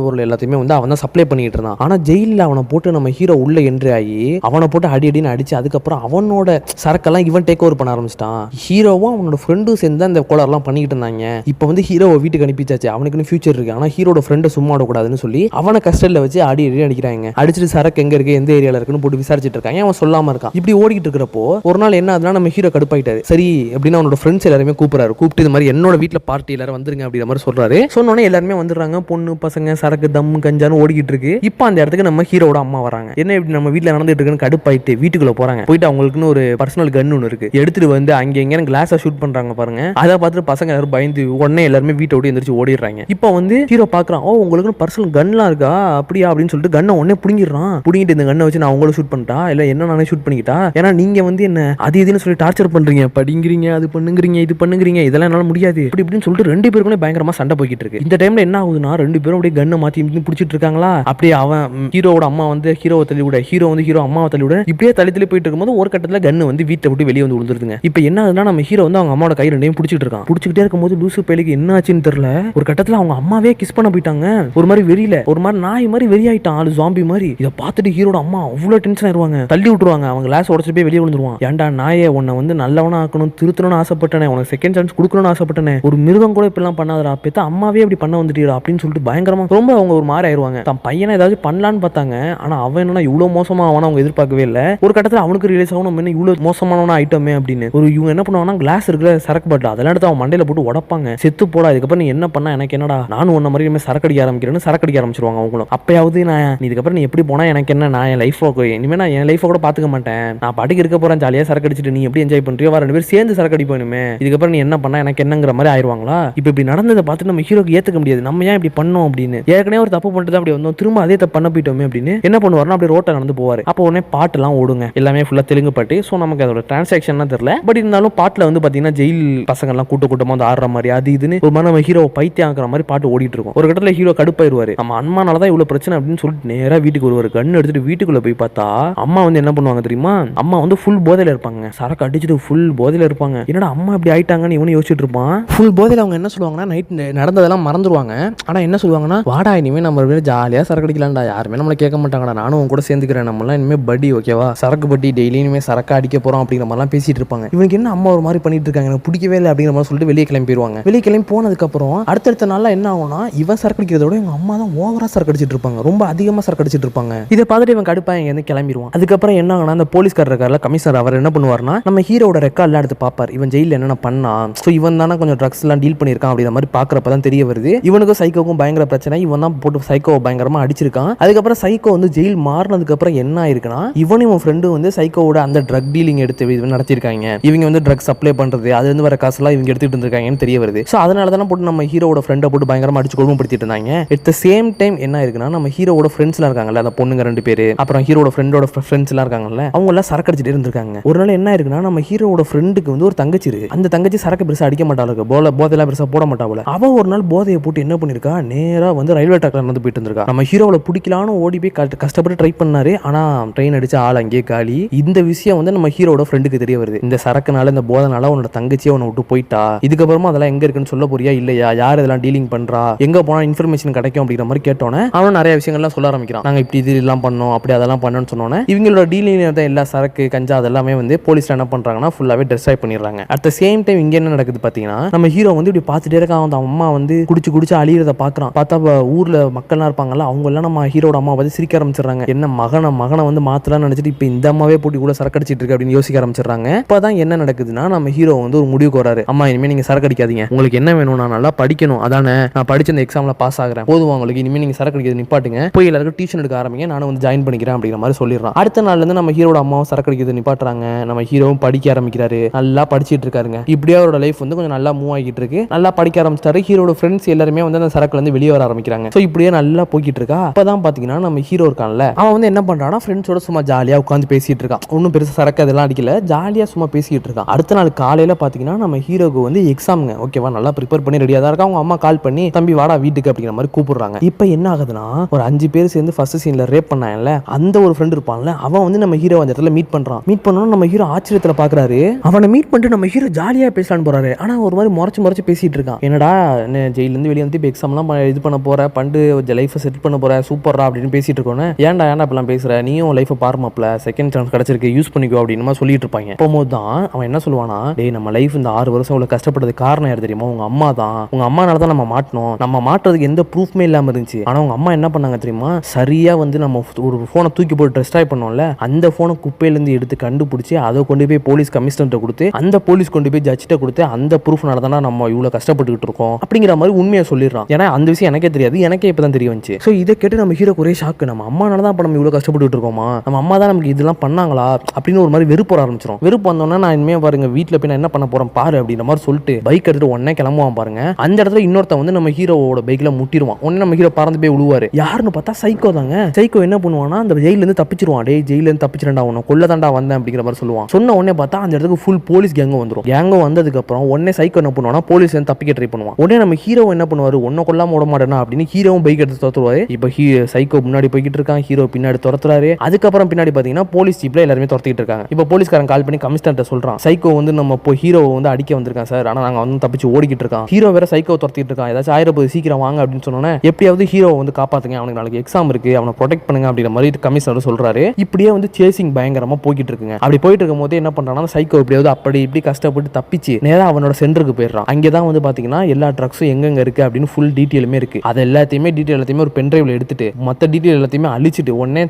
பொருள் எல்லாத்தையுமே வந்து அவன் தான் சப்ளை பண்ணிட்டு இருந்தான். ஆனா ஜெயிலில் அவனை போட்டு நம்ம ஹீரோ உள்ள என்ட்ரி ஆகி அவனை போட்டு அடின்னு அடிச்சு அதுக்கப்புறம் அவனோட சரக்கெல்லாம் இவன் டேக் ஓவர் பண்ண ஆரம்பிச்சிட்டான். ஹீரோவும் அவனோட ஃப்ரெண்டும் சேர்ந்து அந்த கோளாறுலாம் பண்ணிட்டு இருந்தாங்க. இப்போ வந்து ஹீரோவை வீட்டுக்கு அனுப்பிச்சாச்சு, அவனுக்குன்னு ஃபியூச்சர் இருக்கு. ஆனா ஹீரோட ஃப்ரெண்டை சும்மா விடக்கூடாதுன்னு சொல்லி அவனை கஸ்டடியில் வச்சு அடிக்கிறாங்க. அடிச்சுட்டு சரக்கு எங்க இருக்கு, எந்த ஏரியால இருக்குன்னு போட்டு விசாரிச்சுட்டு இருக்காங்க. அவன் சொல்லாம இருக்கான். இப்படி ஓடிக்கிட்டு இருக்கிறப்போ ஒரு நாள் என்ன ஆகுதுன்னா நம்ம ஹீரோ கடுப்பாயிட்டாரு. சரி அப்படின்னு அவனோட ஃப்ரெண்ட்ஸ் எல்லாருமே கூப்பிட்டு இது மாதிரி என்னோட வீட்டில் பார்ட்டி எல்லாரும் வந்துருங்க அப்படிங்கிற மாதிரி சொல்றாரு. சொன்னோன்னே எல்லாருமே வந்துடுறாங்க. பொண்ணு பசங்க சரக்கு தம் கஞ்சான்னு ஓடிக்கிட்டு இருக்கு. இப்போ அந்த இடத்துக்கு நம்ம ஹீரோட அம்மா வராங்க. என்ன இப்படி நம்ம வீட்டில் நடந்துட்டு இருக்குன்னு கடுப்பாயிட்டு வீட்டுக்குள்ள போறாங்க. போயிட்டு அவங்களுக்குன்னு ஒரு பர்சனல் கன் ஒன்று இருக்கு, எடுத்துட்டு வந்து அங்கே எங்க கிளாஸை ஷூட் பண்றாங்க பாருங்க. அதை பார்த்துட்டு பசங்க எல்லாரும் பயந்து உடனே எல்லாருமே வீட்டை விட்டு எந்திரிச்சு ஓடிடுறாங்க. இப்போ வந்து ஹீரோ பாக்குறான், ஓ உங்களுக்கு பர்சனல் கன்லாம் இருக்கா அப்படியா அப்படின்னு சொல்லிட்டு கண்ணை உடனே புடிங்கிடுறான். புடிங்கிட்டு இந்த கண்ணை வச்சு நான் உங்களை ஷூட் பண்ணிட்டா இல்ல என்ன நானே ஷூட் பண்ணிக்கிட்டா, ஏன்னா நீங்க வந்து என்ன அது இதுன்னு சொல்லி டார்ச்சர் பண்றீங்க, படிங்கிறீங்க, அது பண்ணுங்கிறீங்க, இது பண்ணுங்கிறீங்க, இதெல்லாம் என்னால முடியாது அப்படி இப்படின்னு சொல்லிட்டு ரெண்டு பேருக்குமே பயங்கரமா சண்டை போய்கிட்டு இருக்கு. இந்த டைம்ல என்ன ஆகுதுன்னா ரெண்டு பேரும் அப்படியே கண்ணை மாத்தி பிடிச்சிட்டு இருக்காங்களா. அப்படியே அவன் ஹீரோவோட அம்மா வந்து ஹீரோவை தள்ளி விட, ஹீரோ வந்து ஹீரோ அம்மாவை தள்ளி விட, இப்படியே தள்ளி போயிட்டு இருக்கும்போது ஒரு கட்டத்துல கண்ணு வந்து வீட்டை விட்டு வெளியே வந்து விழுந்துருதுங்க. இப்போ என்ன ஆகுதுன்னா நம்ம ஹீரோ வந்து அவங்க அம்மாவோட கை ரெண்டையும் பிடிச்சிட்டு இருக்கான். பிடிச்சிக்கிட்டே இருக்கும்போது லூசு பையலுக்கு என்ன ஆச்சுன்னு தெரியல, ஒரு கட்டத்துல அவங்க அம்மாவே கிஸ் பண்ண போயிட்டாங்க. ஒரு மாதிரி வெறியில ஒரு மாதிரி நாய் மாதிரி வெறியாயிட்டான், ஆளு ஜாம்பி மாதிரி. இதை பார்த்துட்டு ஹீரோட அம்மா அவ்வளவு டென்ஷன் ஆயிருவாங்க, தள்ளி விட்டுருவாங்க. அவங்க கிளாஸ் உடச்சு போய் வெளியே விழுந்துருவான். ஏன்டா நாயே, உன்னை வந்து நல்லவனா ஆக்கணும், திருத்தணும்னு ஆசைப்பட்டனே, உனக்கு செகண்ட் சான்ஸ் கொடுக்கணும்னு ஆசைப்பட்டனே, ஒரு மிருகம் கூட இப்பெல்லாம் பண்ணாதடா, பெத்த அம்மாவே அப்படி பண்ண வந்துட்டீரா அப்படின்னு சொல்லிட்டு பயங்கரமா ரொம்ப அவங்க ஒரு மாதிரி ஆயிருவாங்க. தன் பையனை ஏதாவது பண்ணலான்னு பார்த்தாங்க, ஆனா அவன் என்னன்னா இவ்வளவு மோசமா அவனை அவங்க எதிர்பார்க்கவே இல்லை. ஒரு கட்டத்தில் அவனுக்கு ரிலீஸ் ஆகணும் என்ன இவ்வளவு மோசமான ஐட்டமே அப்படின்னு இவங்க என்ன பண்ணுவாங்கன்னா கிளாஸ் இருக்கிற சரக்கு பாட்டில் அதெல்லாம் எடுத்து அவன் மண்டையில போட்டு உடப்பாங்க. செத்து போடா, இதுக்கப்புறம் நீ என்ன பண்ணா எனக்கு என்னடா, நானும் உன்ன மாதிரி சரக்கடிக்க ஆரம்பிக்கிறேன்னு சரக்கடிக்க ஆரம்பிச்சிருவாங்க அவங்களும். அப்பயாவது நான் இதுக்கப்புறம் நீ எப்படி போனா எனக்கு என்ன, நான் என் லைஃப் இனிமே நான் என் லைஃபை கூட பாத்துக்க மாட்டேன், நான் பாட்டுக்கு இருக்க போறேன், ஜாலியா சரக்கு அடிச்சுட்டு நீ எப்படி என்ஜாய் பண்றியோ, ரெண்டு பேரும் சேர்ந்து சரக்கு அடிப்போமே, இதுக்கப்புறம் நீ என்ன பண்ணா எனக்கு என்னங்கிற மாதிரி ஆயிடுவாங்களா. இப்படி நடந்ததை பார்த்து நம்ம ஹீரோக்கு ஏத்துக்க முடியாது, நம்ம ஏன் இப்படி பண்ணோம் அப்படின்னு. ஏற்கனவே ஒரு தப்பு பண்ணிட்டு தான் அப்படி வந்தோம், திரும்ப அதே தப்பு பண்ண போயிட்டோமே அப்படின்னு என்ன பண்ணுவாருன்னா அப்படி ரோட்டை நடந்து போவாரு. அப்போ உடனே பாட்டுலாம் ஓடுங்க, எல்லாமே ஃபுல்லா தெலுங்கு பாட்டு. ஸோ நமக்கு அதோட டிரான்சாக்ஷன் தெரியல, பட் இருந்தாலும் பாட்டுல வந்து பாத்தீங்கன்னா ஜெயில் பசங்க எல்லாம் கூட்டமா வந்து ஆடுற மாதிரி அது இதுன்னு ஒரு மாதிரி நம்ம ஹீரோ பைத்தியம் ஆக்குற மாதிரி பாட்டு ஓடிட்டு இருக்கும். ஒரு கட்டத்துல ஹீரோ கடுப்பாயிருவாரு, நம்ம அம்மானாலதான் இவ்வளவு பிரச்சனை அப்படின்னு சொல்லிட்டு நேரா வீட்டுக்கு வருவாரு. கண்ணு எடுத்துட்டு வீட்டுக்குள்ள போய் பார்த்தா அம்மா வந்து என்ன பண்ணுவாங்க தெரியுமா, அம்மா வந்து ஃபுல் போதையில இருப்பாங்க, சரக்கு அடிச்சுட்டு ஃபுல் போதையில இருப்பாங்க. என்னடா அம்மா இப்படி ஆயிட்டாங்கன்னு இவனு யோசிச்சுட்டு இருப்பான். ஃபுல் போதையில அவங்க என்ன சொல்லுவாங்கன்னா நைட் நடந்ததெல்லாம் மறந்துடுவாங்க. ஆனா என்ன சொல்லுவாங்கன்னா, வாடா இனிமே நம்ம ஜாலியா சரக்கு அடிக்கலாம்டா, யாருமே நம்மளை கேட்க மாட்டாங்கடா, நானும் உங்க கூட சேர்ந்துக்கிறேன், நம்மளாம் இனிமே படி ஓகேவா, சரக்கு பட்டி டெய்லி இனிமே சரக்கு அடிக்க போறோம் அப்படிங்கிற மாதிரிலாம் பேசிட்டு இருப்பாங்க. இவனுக்கு என்ன அம்மா ஒரு மாதிரி பண்ணிட்டு இருக்காங்க, எனக்கு பிடிக்கவே இல்லை அப்படிங்கிற மாதிரி சொல்லிட்டு வெளியே கிளம்பி போயிருவாங்க. வெளியே கிளம்பி போனதுக்கு அப்புறம் அடுத்தடுத்த நாள்ல என்ன ஆகும்னா இவன் சரக்கு அடிக்கிறத விட இவங்க அம்மா தான் ஓவரா சரக்கு அடிச்சிட்டு இருப்பாங்க, ரொம்ப அதிகமா சரக்கு அடிச்சிட்டு இருப்பாங்க. இதை பார்த்துட்டு இவன் கடுப்பா இங்க இருந்து கிளம்பிடுவான். அதுக்கப்புறம் என்ன ஆகுனா அந்த போலீஸ்காரர் இருக்கார்ல கமிஷனர், அவர் என்ன பண்ணுவார்னா நம்ம ஹீரோட ரெக்கார்ட்லாம் எடுத்து பார்ப்பார், இவன் ஜெயில என்னென்ன பண்ணா, ஸோ இவன் தானே கொஞ்சம் ட்ரக்ஸ் எல்லாம் டீல் பண்ணியிருக்கான் அப்படிங்கிற மாதிரி பாக்குறப்பதான் தெரிய வருது இவனுக்கும் சைக்கோக்கும் பயங்கர பிரச்சனை, இவன் தான் போட்டு சைக்கோ பயங்கரமா அடிச்சிருக்கான். அதுக்கப்புறம் சைக்கோ வந்து ஜெயில் மாறினதுக்கு அப்புறம் என்ன ஆயிருக்குன்னா இவனும் இவன் ஃப்ரெண்டு வந்து சைக்கோவோட அந்த ட்ரக் டீலிங் எடுத்து நடத்திருக்காங்க. இவங்க வந்து ட்ரக் சப்ளை பண்றது அது வந்து வர காசுலாம் இவங்க எடுத்துட்டு இருந்திருக்காங்கன்னு தெரிய வருது. ஸோ அதனால தான் போட்டு நம்ம ஹீரோட ஃப்ரெண்டை போட்டு பயங்கரமா அடிச்சு கொடுமைப்படுத்திட்டு இருந்தாங்க. அட் த சேம் டைம் என்ன இருக்குன்னா நம்ம ஹீரோட ஃப்ரெண்ட்ஸ்லாம் இருக்காங்கல்ல, அந்த பொண்ணுங்க ரெண்டு பேரு, அப்புறம் ஹீரோட ஃப்ரெண்டோட ஃப்ரெண்ட்ஸ் எல்லாம் இருக்காங்கல்ல, அவங்க எல்லாம் சரக்கு அடிச்சுட்டு இருந்திருக்காங்க. ஒரு நாள் என்ன இருக்குன்னா நம்ம ஹீரோட ஃப்ரெண்டுக்கு வந்து ஒரு தங்கச்சி இருக்கு, அந்த தங்கச்சி சரக்கு பெருசா அடிக்க மாட்டாளுக்கு, போதையெல்லாம் பெருசா போட மாட்டாவுல. அவ ஒரு நாள் போதையை போட்டு என்ன பண்ணிருக்கா, நேரா வந்து ரயில்வே ட்ராக்ல வந்து போயிட்டு இருந்திருக்கா. நம்ம ஹீரோவை பிடிக்கலான்னு ஓடி போய் கஷ்டப்பட்டு ட்ரை பண்ணாரு, ஆனா ட்ரெயின் அடிச்சு ஆள் அங்கேயே காலி. இந்த விஷயம் வந்து நம்ம ஹீரோட ஃப்ரெண்டுக்கு தெரிய வருது, இந்த சரக்குனால இந்த போதனால உன்னோட தங்கச்சியை உன்னை விட்டு போயிட்டா, இதுக்கப்புறமா அதெல்லாம் எங்க இருக்குன்னு சொல்ல போறியா இல்லையா, யார் இதெல்லாம் டீலிங் பண்றா, எங்க போனா இன்ஃபர்மேஷன் கிடைக்கும் அப்படிங்கிற மாதிரி கேட்டோன்னே அவன் நிறைய விஷயங்கள்லாம் சொல்ல ஆரம்பிக்கிறான். நாங்க இப்படி இது எல்லாம் பண்ணோம் அப்படி அதெல்லாம் பண்ணோன்னு சொன்னோன்னே இவங்களோட டீலிங் எல்லா சரக்கு கஞ்சா அதெல்லாமே வந்து போலீஸ் என்ன பண்றாங்கன்னா ஃபுல்லாவே டெஸ்ட்ராய் பண்ணிடுறாங்க. அட் த சேம் டைம் இங்க என்ன நடக்குது பாத்தீங்கன்னா நம்ம ஹீரோ வந்து இப்படி பார்த்துட்டே இருக்கான், அந்த அம்மா வந்து குடிச்சு அழியறத பாக்குறான். பார்த்தா ஊர்ல மக்கள்லாம் இருப்பாங்கல்ல, அவங்க எல்லாம் நம்ம ஹீரோட அம்மா வந்து சிரிக்க ஆரம்பிச்சிடறாங்க. என்ன மகனை வந்து மாத்தலாம்னு நினைச்சிட்டு இப்ப இந்த அம்மாவே போட்டு கூட சரக்கு அடிச்சிட்டு இருக்கு அப்படின்னு யோசிக்க ஆரம்பிச்சிடறாங்க. இப்பதான் என்ன நடக்குதுன்னா நம்ம ஹீரோ வந்து ஒரு முடிவுக்கு வராரு, அம்மா இனிமே நீங்க சரக்கு அடிக்காதீங்க, உங்களுக்கு என்ன வேணும், நான் நல்லா படிக்கணும் அதானே, நான் படிச்ச இந்த எக்ஸாம்ல பாஸ் ஆகிறேன் போதும், உங்களுக்கு இனிமே நீங்க சரக்கு அடிக்கிறது நிப்பாட்டுங்க, போய் எல்லாருக்கும் டியூஷன் எடுக்க ஆரம்பிங்க, நானும் வந்து ஜாயின் பண்ணிக்கிறேன் அப்படிங்கிற மாதிரி சொல்லிடுறான். அடுத்த நாள்ல இருந்து நம்ம ஹீரோட அம்மாவும் சரக்கு அடிக்கிறது நிப்பாட்டுறாங்க. நம்ம ஹீரோவும் படிக்க ஆரம்பிக்கிறாரு. நல்லா படிச்சிட்டு இருக்காருங்க. இப்படியே அவரோட லைஃப் வந்து கொஞ்சம் நல்லா மூவ் ஆகிட்டு இருக்கு. நல்லா படிக்க ஆரம்பிச்சிட்டாரு. ஹீரோட ஃப்ரெண்ட்ஸ் எல்லாருமே வந்து அந்த சரக்குல இருந்து வெளியே வர ஆரம்பிக்கிறாங்க. ஸோ இப்படியே நல்லா போய்கிட்டு இருக்கா. அப்பதான் பாத்தீங்கன்னா நம்ம ஹீரோ இருக்கான்ல, அவன் வந்து என்ன பண்றான்னா ஃப்ரெண்ட்ஸோட சும்மா ஜாலியா உட்காந்து பேசிட்டு இருக்கான். ஒன்னும் பெருசா சரக்கு அதெல்லாம் அடிக்கல, ஜாலியா சும்மா பேசிட்டு இருக்கான். அடுத்த நாள் காலையில பாத்தீங்கன்னா நம்ம ஹீரோக்கு வந்து எக்ஸாம்ங்க. ஓகேவா, நல்லா ப்ரிப்பேர் பண்ணி ரெடியா தான் இருக்கா. அவங்க அம்மா கால் பண்ணி தம்பி வாடா வீட்டுக்கு அப்படிங்கிற மாதிரி கூப்பிடுறாங்க. இப்போ என்ன ஆகுதுன்னா ஒரு 5 பேர் சேர்ந்து ஃபர்ஸ்ட் சீன்ல ரேப் பண்ணாங்கல்ல, அந்த ஒரு ஃப்ரெண்ட் இருப்பான்ல, அவன் வந்து நம்ம ஹீரோ அந்த இடத்துல மீட் பண்றான். மீட் பண்ணோம் நம்ம ஹீரோ ஆச்சரியத்துல பாக்குறாரு. அவனை மீட் பண்ணிட்டு நம்ம ஹீரோ ஜாலியா பேசலான்னு போறாரு. ஆனா ஒரு மாதிரி முறைச்சு பேசிட்டு இருக்கான். என்னடா ஜெயில இருந்து வெளியே வந்து இப்போ எக்ஸாம்லாம் இது பண்ண போற, பண்டு லைஃபை செட் பண்ண போற, சூப்பரா அப்படின்னு பேசிட்டு இருக்கோன்னு, ஏன்டா இப்பெல்லாம் பேசுற, நீயும் லைஃபை பாருமாப்ல, செகண்ட் சான்ஸ் கிடைச்சிருக்கு, யூஸ் பண்ணிக்கோ அப்படின்னு சொல்லிட்டு இருப்பாங்க. போகும்போது தான் அவன் என்ன சொல்லுவானா, டேய் நம்ம லைஃப் இந்த 6 வருஷம் அவ்வளவு கஷ்டப்பட்டது காரணம் யார் தெரியுமா, உங்க அம்மா தான். உங்க அம்மானால தான் நம்ம மாட்டணும். நம்ம மாட்டுறதுக்கு எந்த ப்ரூஃப்மே இல்லாம இருந்துச்சு. ஆனா உங்க அம்மா என்ன பண்ணாங்க தெரியுமா, சரியா வந்து நம்ம ஒரு போனை தூக்கி போட்டு டெஸ்ட்ராய் பண்ணோம்ல, அந்த போனை குப்பையில இருந்து எடுத்து கண்டுபிடிச்சு அதை கொண்டு போய் போலீஸ் கமிஷனர் கொடுத்து, அந்த போலீஸ் கொண்டு போய் ஜட்ஜிட்ட கொடுத்து, அந்த ப்ரூஃப்னால தான் நம்ம இவ்வளவு கஷ்டப்பட்டுக்கிட்டு இருக்கோம் அப்படிங்கிற மாதிரி உண்மையை சொல்லிடுறான். ஏன்னா அந்த விஷயம் எனக்கே தெரியாது, எனக்கே இப்பதான் தெரிய வந்துச்சு. ஸோ இதை கேட்டு நம்ம ஹீரோ ஒரே ஷாக்கு. நம்ம அம்மானால தான் நம்ம இவ்வளவு கஷ்டப்பட்டு இருக்கோமா, நம்ம அம்மா தான் நமக்கு இதெல்லாம் பண்ணாங்களா அப்படின்னு ஒரு மாதிரி வெறுப்பு ஆரம்பிச்சிடும். வெறுப்பு வந்தோன்னா நான் இனிமே பாருங்க வீட்டில் போய் நான் என்ன பண்ண போறேன் பாரு அப்படின்ற மாதிரி சொல்லிட்டு பைக் எடுத்துட்டு உடனே கிளம்புவான் பாருங்க. அந்த இடத்துல இன்னொருத்த வந்து நம்ம ஹீரோவோட பைக்ல முட்டிடுவான். உடனே நம்ம ஹீரோ பறந்து போய் விழுவாரு. யாருன்னு பார்த்தா சைக்கோ தாங்க. சைக்கோ என்ன பண்ணுவானா, அந்த ஜெயில இருந்து தப்பிச்சிருவான். டேய் ஜெயில இருந்து தப்பிச்சிரண்டா, உன்னை கொல்ல தாண்டா வந்தேன் அப்படிங்கிற மாதிரி சொல்லுவான். சொன்ன உடனே பார்த்தா அந்த இடத்துக்கு ஃபுல் போலீஸ் கேங்கும் வந்துடும். கேங்கும் வந்ததுக்கு அப்புறம் உடனே சைக்கோ என்ன பண்ணுவானா, போலீஸ் வந்து தப்பிக்க ட்ரை பண்ணுவான். உடனே நம்ம ஹீரோ என்ன பண்ணுவாரு, ஒன்ன கொல்லாம விட மாட்டேனா அப்படின்னு ஹீரோவும் பைக் எடுத்து துரத்துவாரு. இப்போ சைக்கோ முன்னாடி போய்கிட்டு இருக்கான், ஹீரோ பின்னாடி துரத்துறாரு. அதுக்கப்புறம் பின்னாடி பாத்தீங்கன்னா போலீஸ் ஜீப்ல எல்லாருமே துரத்திட்டு இருக்காங்க. இப்போ போலீஸ்காரன் கால் பண்ணி கமிஷனர்ட்ட சொல்றான், சைக்கோ வந்து நம்ம ஹீரோவை வந்து அடிக்க வந்திருக்கான் சார், ஆனா நாங்க வந்து தப்பிச்சு ஓடிக்கிட்டு இருக்கான். ஹீரோ வேற சைக்கோ துரத்திட்டு இருக்கான், ஏதாச்சும் ஆயிரப்போது சீக்கிரம் வாங்க அப்படின்னு சொன்னோன்னே, எப்படியாவது ஹீரோவை வந்து காப்பாத்துங்க, அவனுக்கு நாளைக்கு எக்ஸாம் இருக்கு, அவனை ப்ரொடெக்ட் பண்ணுங்க அப்படிங்கிற மாதிரி கமிஷனர் சொல்றாரு. இப்படியே வந்து சேசிங் பயங்கரமா போய்கிட்டு இருக்குங்க. அப்படி போயிட்டு இருக்கும் போது என்ன பண்றான்னா, சைக்கோ எப்படியாவது அப்படி இப்படி கஷ்டப்பட்டு தப்பிச்சு நேரா அவனோட சென்டருக்கு போயிடுறான். அங்கேதான் வந்து பாத்தீங்கன்னா எல்லா ட்ரக்ஸும் எங்கெங்க இருக்கு அப்படின்னு ஃபுல் டீட்டெயிலுமே இருக்கு. அது எல்லாத்தையுமே ஒரு பென்ட்ரைவ்ல எடுத்துட்டு மற்ற டீட்டெயில் எல்லாத்தையுமே அழிச்சிட்டு உடனே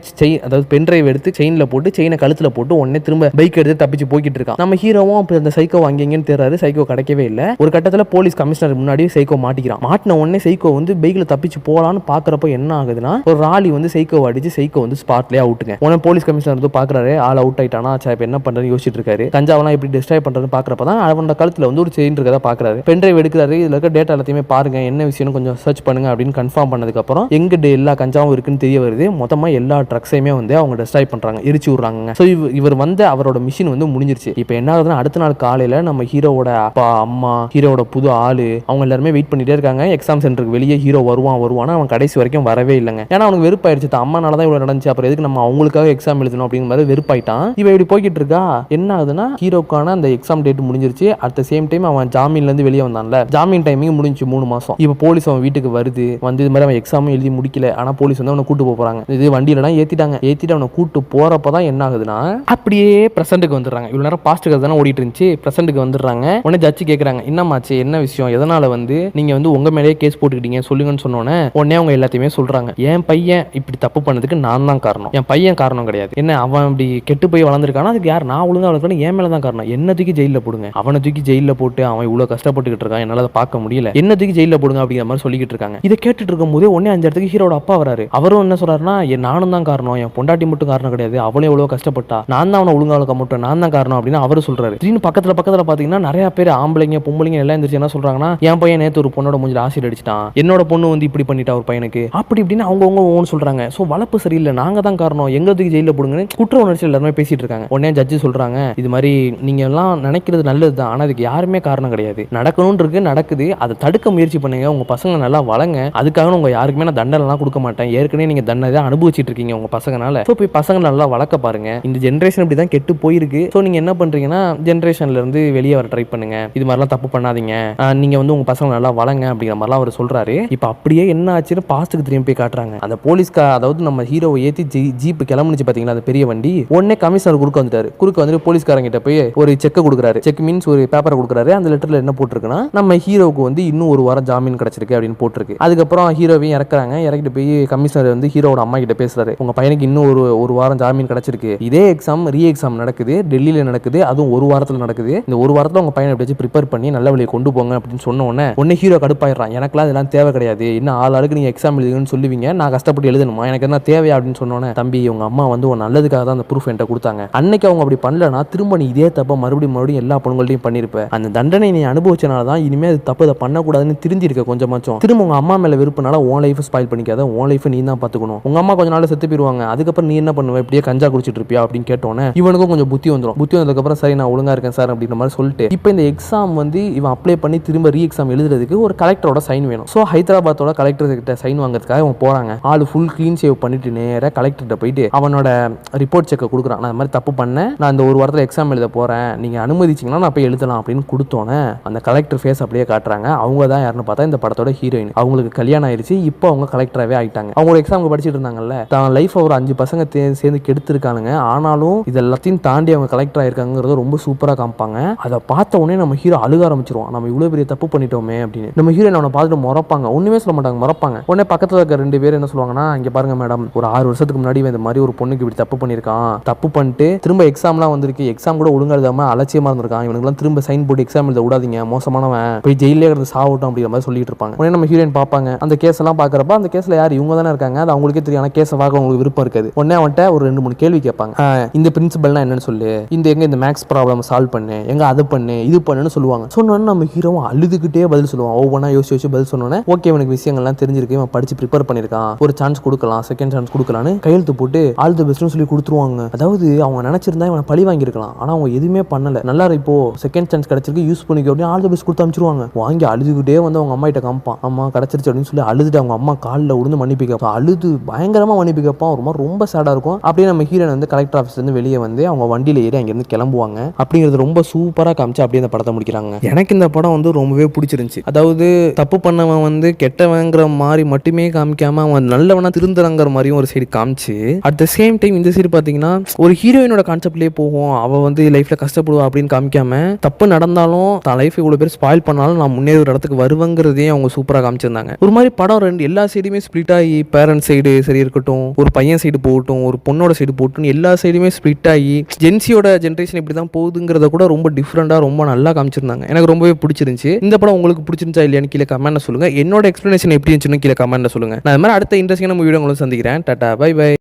அதாவது பென்ட்ரைவ் எடுத்து செயின்ல போட்டு செயினை கழுத்துல போட்டு உடனே திரும்ப பைக் எடுத்து தப்பிச்சு போய்கிட்டு இருக்கான். நம்ம ஹீரோவும் அப்ப அந்த சைக்கோ அங்கேன்னு தேர்றாரு. சைக்கோ கிடைக்கவே இல்லை. ஒரு கட்டத்தில் போலீஸ் கமிஷனர் முன்னாடி சைக்கோ மாட்டிக்கிறான். மாட்டின உடனே சைக்கோ வந்து பைக்ல தப்பிச்சு போலான்னு பாக்குறப்ப என்ன ஆகுதுன்னா, ஒரு ராலி வந்து சைக்கோ அடிச்சு சைக்கோ வந்து ஸ்பாட்லயே அவுட்டுங்க. உடனே போலீஸ் கமிஷனர் வந்து பாக்குறாரு, ஆள் அவுட் ஆயிட்டானா, இப்ப என்ன பண்றதுன்னு யோசிச்சுட்டு இருக்காரு. கஞ்சாவெல்லாம் எப்படி டிஸ்ட்ராய் பண்றதுன்னு பாக்குறப்பதான் அவனோட கழுத்துல வந்து ஒரு செயின் இருக்கதா பாக்குறாரு. பென்ட்ரைவ் எடுக்கிறாரு. இதுல இருக்க டேட்டா எல்லாத்தையுமே பாருங்க, என்ன விஷயம் கொஞ்சம் சர்ச் பண்ணுங்க அப்படின்னு கன்ஃபார்ம் பண்ணதுக்கு அப்புறம் எங்க எல்லா கஞ்சாவும் இருக்குன்னு தெரிய வருது. மொத்தமா எல்லா ட்ரக்ஸையுமே வந்து அவங்க டெஸ்ட்ராய் பண்றாங்க, எரிச்சு விடுறாங்க. ஸோ இவர் வந்து அவரோட மிஷின் வந்து முடிஞ்சிருச்சு. இப்போ என்ன ஆகுதுன்னா, அடுத்த நாள் காலையில நம்ம ஹீரோவோட அப்பா அம்மா, ஹீரோவோட புது ஆளு, அவங்க எல்லாருமே வெயிட் பண்ணிட்டே இருக்காங்க. எக்ஸாம் சென்டருக்கு வெளியே ஹீரோ வருவான். அவன் கடைசி வரைக்கும் வரவே இல்லைங்க. ஏன்னா அவனுக்கு வெறுப்பாயிருச்சு, அம்மானால தான் இவ்வளவு நடந்துச்சு, அப்புறம் எதுக்கு நம்ம அவங்களுக்காக எக்ஸாம் எழுதணும் அப்படிங்கிற மாதிரி வெறுப்பாயிட்டான். இவ இப்படி போய்கிட்டு இருக்கா. என்ன ஆகுதுன்னா, ஹீரோக்கான அந்த எக்ஸாம் டேட் முடிஞ்சிருச்சு. அட் த சேம் டைம் அவன் ஜாமீன்ல இருந்து வெளியே வந்தான்ல, ஜாமீன் டைமிங் முடிஞ்சு 3 மாசம். இப்போ போலீஸ் அவன் வீட்டுக்கு வருது. வந்து இது மாதிரி அவன் எக்ஸாம் எழுதி முடிக்கல, ஆனா போலீஸ் வந்து அவனை கூட்டு போறாங்க. இது வண்டியிலலாம் ஏத்திட்டு அவனை கூட்டு போறப்பதான் என்ன ஆகுதுன்னா, அப்படியே பிரசன்ட்டுக்கு வந்துடுறாங்க. இவ்வளவு நேரம் பாஸ்ட் கதை தானே ஓடிட்டு இருந்துச்சு, பிரசன்ட்டுக்கு வந்துடுறாங்க. உடனே ஜட்ஜி கேட்கறாங்க, என்னமாச்சு, என்ன விஷயம், எதனால வந்து நீங்க வந்து உங்க மேலேயே கேஸ் போட்டுக்கிட்டீங்க சொல்லுங்கன்னு சொன்னோன்னே, உடனே அவங்க எல்லாத்தையுமே சொல்றாங்க. என் பையன் இப்படி தப்பு பண்ணதுக்கு நான் தான் காரணம், என் பையன் காரணம் கிடையாது. என்ன அவன் இப்படி கெட்டு போய் வளர்ந்துருக்கானா, அதுக்கு யார், நான் ஒழுங்கா வளர்க்கணும், என் மேல தான் காரணம். என்ன தூக்கி ஜெயில போடுங்க, அவனை தூக்கி ஜெயில போட்டு அவன் இவ்வளவு கஷ்டப்பட்டுக்கிட்டு இருக்கான், என்னால அதை பார்க்க முடியல, என்ன தூக்கி ஜெயில போடுங்க அப்படிங்கிற மாதிரி சொல்லிக்கிட்டு இருக்காங்க. இதை கேட்டுட்டு இருக்கும் போதே உடனே அந்த இடத்துக்கு ஹீரோட அப்பா வராரு. அவரும் என்ன சொல்றாருன்னா, நானும் தான் காரணம், என் பொண்டாட்டி மட்டும் காரணம் கிடையாது, அவளே எவ்வளவு கஷ்டப்பட்டா, நான் தான் அவனை ஒழுங்கா வளர்க்க மட்டும் நான் தான் காரணம் அப்படின்னு அவரு சொல்றாரு. திடீர்னு பக்கத்துல பாத்தீங்கன்னா நிறைய பேர் ஆம்பளைங்க பொம்பளைங்க எல்லாம் எந்திரிச்சு என்ன சொல்றாங்கன்னா, என் பையன் நேத்து ஒரு பொண்ணோட மூஞ்சில ஆசிட் அடிச்சிட்டான், என்னோட பொண்ணு வந்து இப்படி பண்ணிட்டா ஒரு பையனுக்கு, அப்படி இப்படின்னு அவங்க ஒவ்வொன்று சொல்றாங்க. சோ வளர்ப்பு சரியில்லை, நாங்க தான் காரணம், எங்களுக்கு ஜெயில போடுங்கன்னு குற்ற உணர்ச்சி எல்லாருமே பேசிட்டு இருக்காங்க. உடனே ஜட்ஜி சொல்றாங்க, இது மாதிரி நீங்க எல்லாம் நினைக்கிறது நல்லது தான், ஆனா அதுக்கு யாருமே காரணம் கிடையாது, நடக்கணும்னு இருக்கு நடக்குது, அதை தடுக்க முயற்சி பண்ணுங்க, உங்க பசங்க நல்லா வளங்க, அதுக்காக உங்க யாருக்குமே நான் தண்டனை எல்லாம் கொடுக்க மாட்டேன், ஏற்கனவே நீங்க தண்டனை அனுபவிச்சுட்டு இருக்கீங்க உங்க பசங்கனால, சோ போய் பசங்க நல்லா வளர்க்க பாருங்க, இந்த ஜென்ரேஷன் இப்படி தான் கெட்டு போயிருக்கு, சோ நீங்க என்ன பண்றீங்கன்னா ஜென்ரேஷன்ல இருந்து வெளியே வர ட்ரை பண்ணுங்க, இது மாதிரிலாம் தப்பு பண்ணாதீங்க, நீங்க வந்து உங்க பசங்க நல்லா வளங்க அப்படிங்கிற மாதிரிலாம் அவர் சொல்றாரு. இப்போ அப்படியே என்ன ஆச்சுன்னு பாஸ்ட்டுக்கு திரும்பி போய் காட்டுறாங்க. அந்த போலீஸ்கா அதாவது நம்ம ஹீரோவை ஏத்தி ஜீப் கிளம்புச்சு பாத்தீங்களா, அந்த பெரிய வண்டி, உடனே கமிஷனர் குறுக்க வந்துட்டு போலீஸ்காரங்கிட்ட போய் ஒரு செக் கொடுக்குறாரு. செக் மீன்ஸ் ஒரு பேப்பரை கொடுக்குறாரு. அந்த லெட்டர்ல என்ன போட்டிருக்குன்னா, நம்ம ஹீரோவுக்கு வந்து இன்னும் 1 வாரம் ஜாமீன் கிடைச்சிருக்கு அப்படின்னு போட்டிருக்கு. அதுக்கப்புறம் ஹீரோவையும் இறக்குறாங்க. இறக்கிட்டு போய் கமிஷனர் வந்து ஹீரோட அம்மா கிட்ட பேசுறாரு, உங்க பையனுக்கு இன்னும் ஒரு வாரம் ஜாமீன் கிடைச்சிருக்கு, இதே எக்ஸாம் ரீ எக்ஸாம் நடக்குது, டெல்லியில நடக்குது, அதுவும் 1 வாரத்துல நடக்குது, இந்த 1 வாரத்துல உங்க பையனை எப்படி ப்ரிப்பேர் பண்ணி நல்ல வழியை கொண்டு போங்க அப்படின்னு சொன்ன உடனே ஹீரோ கடுப்பாயிடுறான். எனக்குலாம் இதெல்லாம் தேவை கிடையாது, இன்னும் ஆளுக்கு நீங்க எக்ஸாம் எழுதுன்னு சொல்லுவீங்க, நான் கஷ்டப்பட்டு எழுதணுமா, எனக்கு என்ன தேவையா அப்படின்னு அப்படின்னு சொன்னோன்னே, தம்பி உங்க அம்மா வந்து ஒரு நல்லதுக்காக தான் அந்த ப்ரூஃப் என்கிட்ட கொடுத்தாங்க. அன்னைக்கு அவங்க அப்படி பண்ணலனா திரும்ப நீ இதே தப்ப மறுபடியும் எல்லா பொண்ணுங்கள்ட்டையும் பண்ணிருப்ப. அந்த தண்டனை நீ அனுபவிச்சனால தான் இனிமே அது தப்பு இதை பண்ணக்கூடாதுன்னு திருந்திருக்க கொஞ்சமாச்சும். திரும்ப உங்க அம்மா மேல விருப்பனால உன் லைஃப் ஸ்பாயில் பண்ணிக்காத, உன் லைஃப் நீ தான் பாத்துக்கணும். உங்க அம்மா கொஞ்ச நாள் செத்து போயிருவாங்க, அதுக்கப்புறம் நீ என்ன பண்ணுவ, இப்படியே கஞ்சா குடிச்சிட்டு இருப்பியா அப்படின்னு கேட்டோன்னே இவனுக்கும் கொஞ்சம் புத்தி வந்துடும். புத்தி வந்ததுக்கப்புறம் சரி நான் ஒழுங்கா இருக்கேன் சார் அப்படின்ற மாதிரி சொல்லிட்டு இப்போ இந்த எக்ஸாம் வந்து இவன் அப்ளை பண்ணி திரும்ப ரீ எக்ஸாம் எழுதுறதுக்கு ஒரு கலெக்டரோட சைன் வேணும். ஸோ ஹைதராபாத்தோட கலெக்டர் கிட்ட சைன் வாங்குறதுக்காக அவன் போறாங்க. ஆளு ஃபுல் க்ளீன் சேவ் பண்ணிட்டு நேராக கலெக்டர்கிட்ட போயிட்டு அவனோட ரிப்போர்ட் செக்கை கொடுக்குறான். நான் இந்த மாதிரி தப்பு பண்ணேன், நான் இந்த ஒரு வாரத்தில் எக்ஸாம் எழுத போறேன், நீங்க அனுமதிச்சிங்கன்னா நான் போய் எழுதலாம் அப்படின்னு கொடுத்தோன்னே அந்த கலெக்டர் ஃபேஸ் அப்படியே காட்டுறாங்க. அவங்க தான் யாருன்னு பார்த்தா இந்த படத்தோட ஹீரோயின். அவங்களுக்கு கல்யாணம் ஆயிடுச்சு, இப்போ அவங்க கலெக்டராகவே ஆயிட்டாங்க. அவங்க எக்ஸாமுக்கு படிச்சுட்டு இருந்தாங்கல்ல, தான் லைஃப் ஒரு 5 பசங்க சேர்ந்து கெடுத்துருக்கானுங்க. ஆனாலும் இது எல்லாத்தையும் தாண்டி அவங்க கலெக்டர் ஆயிருக்காங்கிறத ரொம்ப சூப்பராக காமிப்பாங்க. அதை பார்த்த உடனே நம்ம ஹீரோ அழுக ஆரம்பிச்சிருவான். நம்ம இவ்வளோ பெரிய தப்பு பண்ணிட்டோமே அப்படின்னு. நம்ம ஹீரோயின் அவனை பார்த்துட்டு முறப்பாங்க, ஒண்ணுமே சொல்ல மாட்டாங்க, முறப்பாங்க. உடனே பக்கத்தில் இருக்க 2 பேர் என்ன சொல்லுவாங்கன்னா, இங்க பாருங்க மேடம், ஒரு 6 வருஷத்துக்கு முன்னாடி இந்த மாதிரி ஒரு பொண்ணுக்கு இப்படி தப்பு பண்ணியிருக்கான், தப்பு பண்ணிட்டு திரும்ப எக்ஸாம்லாம் வந்திருக்கு, எக்ஸாம் கூட ஒழுங்கா எழுதாம அலட்சியமா இருந்திருக்கான், இவனுக்குலாம் திரும்ப சைன் போட்டு எக்ஸாம் எழுத விடாதீங்க, மோசமானவன், போய் ஜெயிலே இருந்து சாவட்டும் அப்படிங்கிற மாதிரி சொல்லிட்டு இருப்பாங்க. உடனே நம்ம ஹீரோயின் பார்ப்பாங்க. அந்த கேஸ் எல்லாம் பார்க்கறப்ப அந்த கேஸ்ல யார் இவங்க தானே இருக்காங்க, அது அவங்களுக்கே தெரியும். ஆனால் கேஸை பார்க்க அவங்களுக்கு விருப்பம் இருக்காது. உடனே அவன்கிட்ட ஒரு 2-3 கேள்வி கேட்பாங்க. இந்த பிரின்சிபல்னா என்னன்னு சொல்லு, இந்த மேக்ஸ் ப்ராப்ளம் சால்வ் பண்ணு, எங்க அது பண்ணு இது பண்ணுன்னு சொல்லுவாங்க. சொன்னோன்னு நம்ம ஹீரோவும் அழுதுகிட்டே பதில் சொல்லுவான். ஒவ்வொன்றா யோசிச்சு பதில் சொன்னோன்னே ஓகே இவனுக்கு விஷயங்கள்லாம் தெரிஞ்சிருக்கு, இவன் படிச்சு ப்ரிப்பேர் பண்ணியிருக்கான், ஒரு சான்ஸ் கொடுக்கலாம், செகண்ட் சான்ஸ் கொடுக்கலான்னு கையெழுத்து போட்டு ஆல் தி பெஸ்ட்னு சொல்லி கொடுத்துருவாங்க. அதாவது அவங்க நினைச்சிருந்தா இவனை பழி வாங்கியிருக்கலாம், ஆனால் அவங்க எதுவுமே பண்ணல. நல்லா இப்போ செகண்ட் சான்ஸ் கிடைச்சிருக்கு, யூஸ் பண்ணிக்க அப்படின்னு ஆல் தி பெஸ்ட் கொடுத்து அனுப்பிச்சிருவாங்க. வாங்கி அழுதுகிட்டே வந்து அவங்க அம்மா கிட்ட காமிப்பான். அம்மா கிடைச்சிருச்சு அப்படின்னு சொல்லி அழுதுட்டு அவங்க அம்மா காலில் விழுந்து மன்னிப்பு கேட்பான். அழுது பயங்கரமா மன்னிப்பு கேட்பான். ஒரு மாதிரி ரொம்ப சேடா இருக்கும். அப்படியே நம்ம ஹீரோயின் வந்து கலெக்டர் ஆஃபீஸ்ல இருந்து வெளியே வந்து அவங்க வண்டியில ஏறி அங்கிருந்து கிளம்புவாங்க. அப்படிங்கிறது ரொம்ப சூப்பரா காமிச்சு அப்படியே இந்த படத்தை முடிக்கிறாங்க. எனக்கு இந்த படம் வந்து ரொம்பவே பிடிச்சிருந்துச்சு. அதாவது தப்பு பண்ணவன் வந்து கெட்டவங்கிற மாதிரி மட்டுமே காமிக்காம அவன் நல்லவனா திருந்துறங்கிற மாதிரியும் ஒரு சைடு காமிச்சு, அட் த சேம் டைம் இந்த சைடு பாத்தீங்கன்னா ஒரு ஹீரோயினோட கான்செப்ட்லயே போகும். அவ வந்து லைஃப்ல கஷ்டப்படுவா அப்படின்னு காமிக்காம, தப்பு நடந்தாலும் தான் லைஃப் இவ்வளவு பேர் ஸ்பாயில் பண்ணாலும் நான் முன்னேறி ஒரு இடத்துக்கு வருவங்கிறதையும் அவங்க சூப்பரா காமிச்சிருந்தாங்க. ஒரு மாதிரி படம் எல்லா சைடுமே ஸ்பிளிட் ஆகி, பேரண்ட் சைடு சரி இருக்கட்டும், ஒரு பையன் சைடு போகட்டும், ஒரு பொண்ணோட சைடு போகட்டும், எல்லா சைடுமே ஸ்பிளிட் ஆகி ஜென்சியோட ஜென்ரேஷன் இப்படி தான் போகுதுங்கிறத கூட ரொம்ப டிஃப்ரெண்டா ரொம்ப நல்லா காமிச்சிருந்தாங்க. எனக்கு ரொம்பவே பிடிச்சிருந்துச்சு. இந்த படம் உங்களுக்கு பிடிச்சிருந்துச்சா இல்லையான்னு கீழே கமெண்ட்ல சொல்லுங்க. என்னோட எக்ஸ்பிளனேஷன் எப்படி இருந்துச்சுன்னு கீழே கமெண்ட்ல சொல்லுங்க. நான் இந்த மாதிரி அடுத்த இன்ட்ரெஸ்டிங்கான வீடியோ உங்களுக்கு சந்திக்கிறேன். Tata, bye by.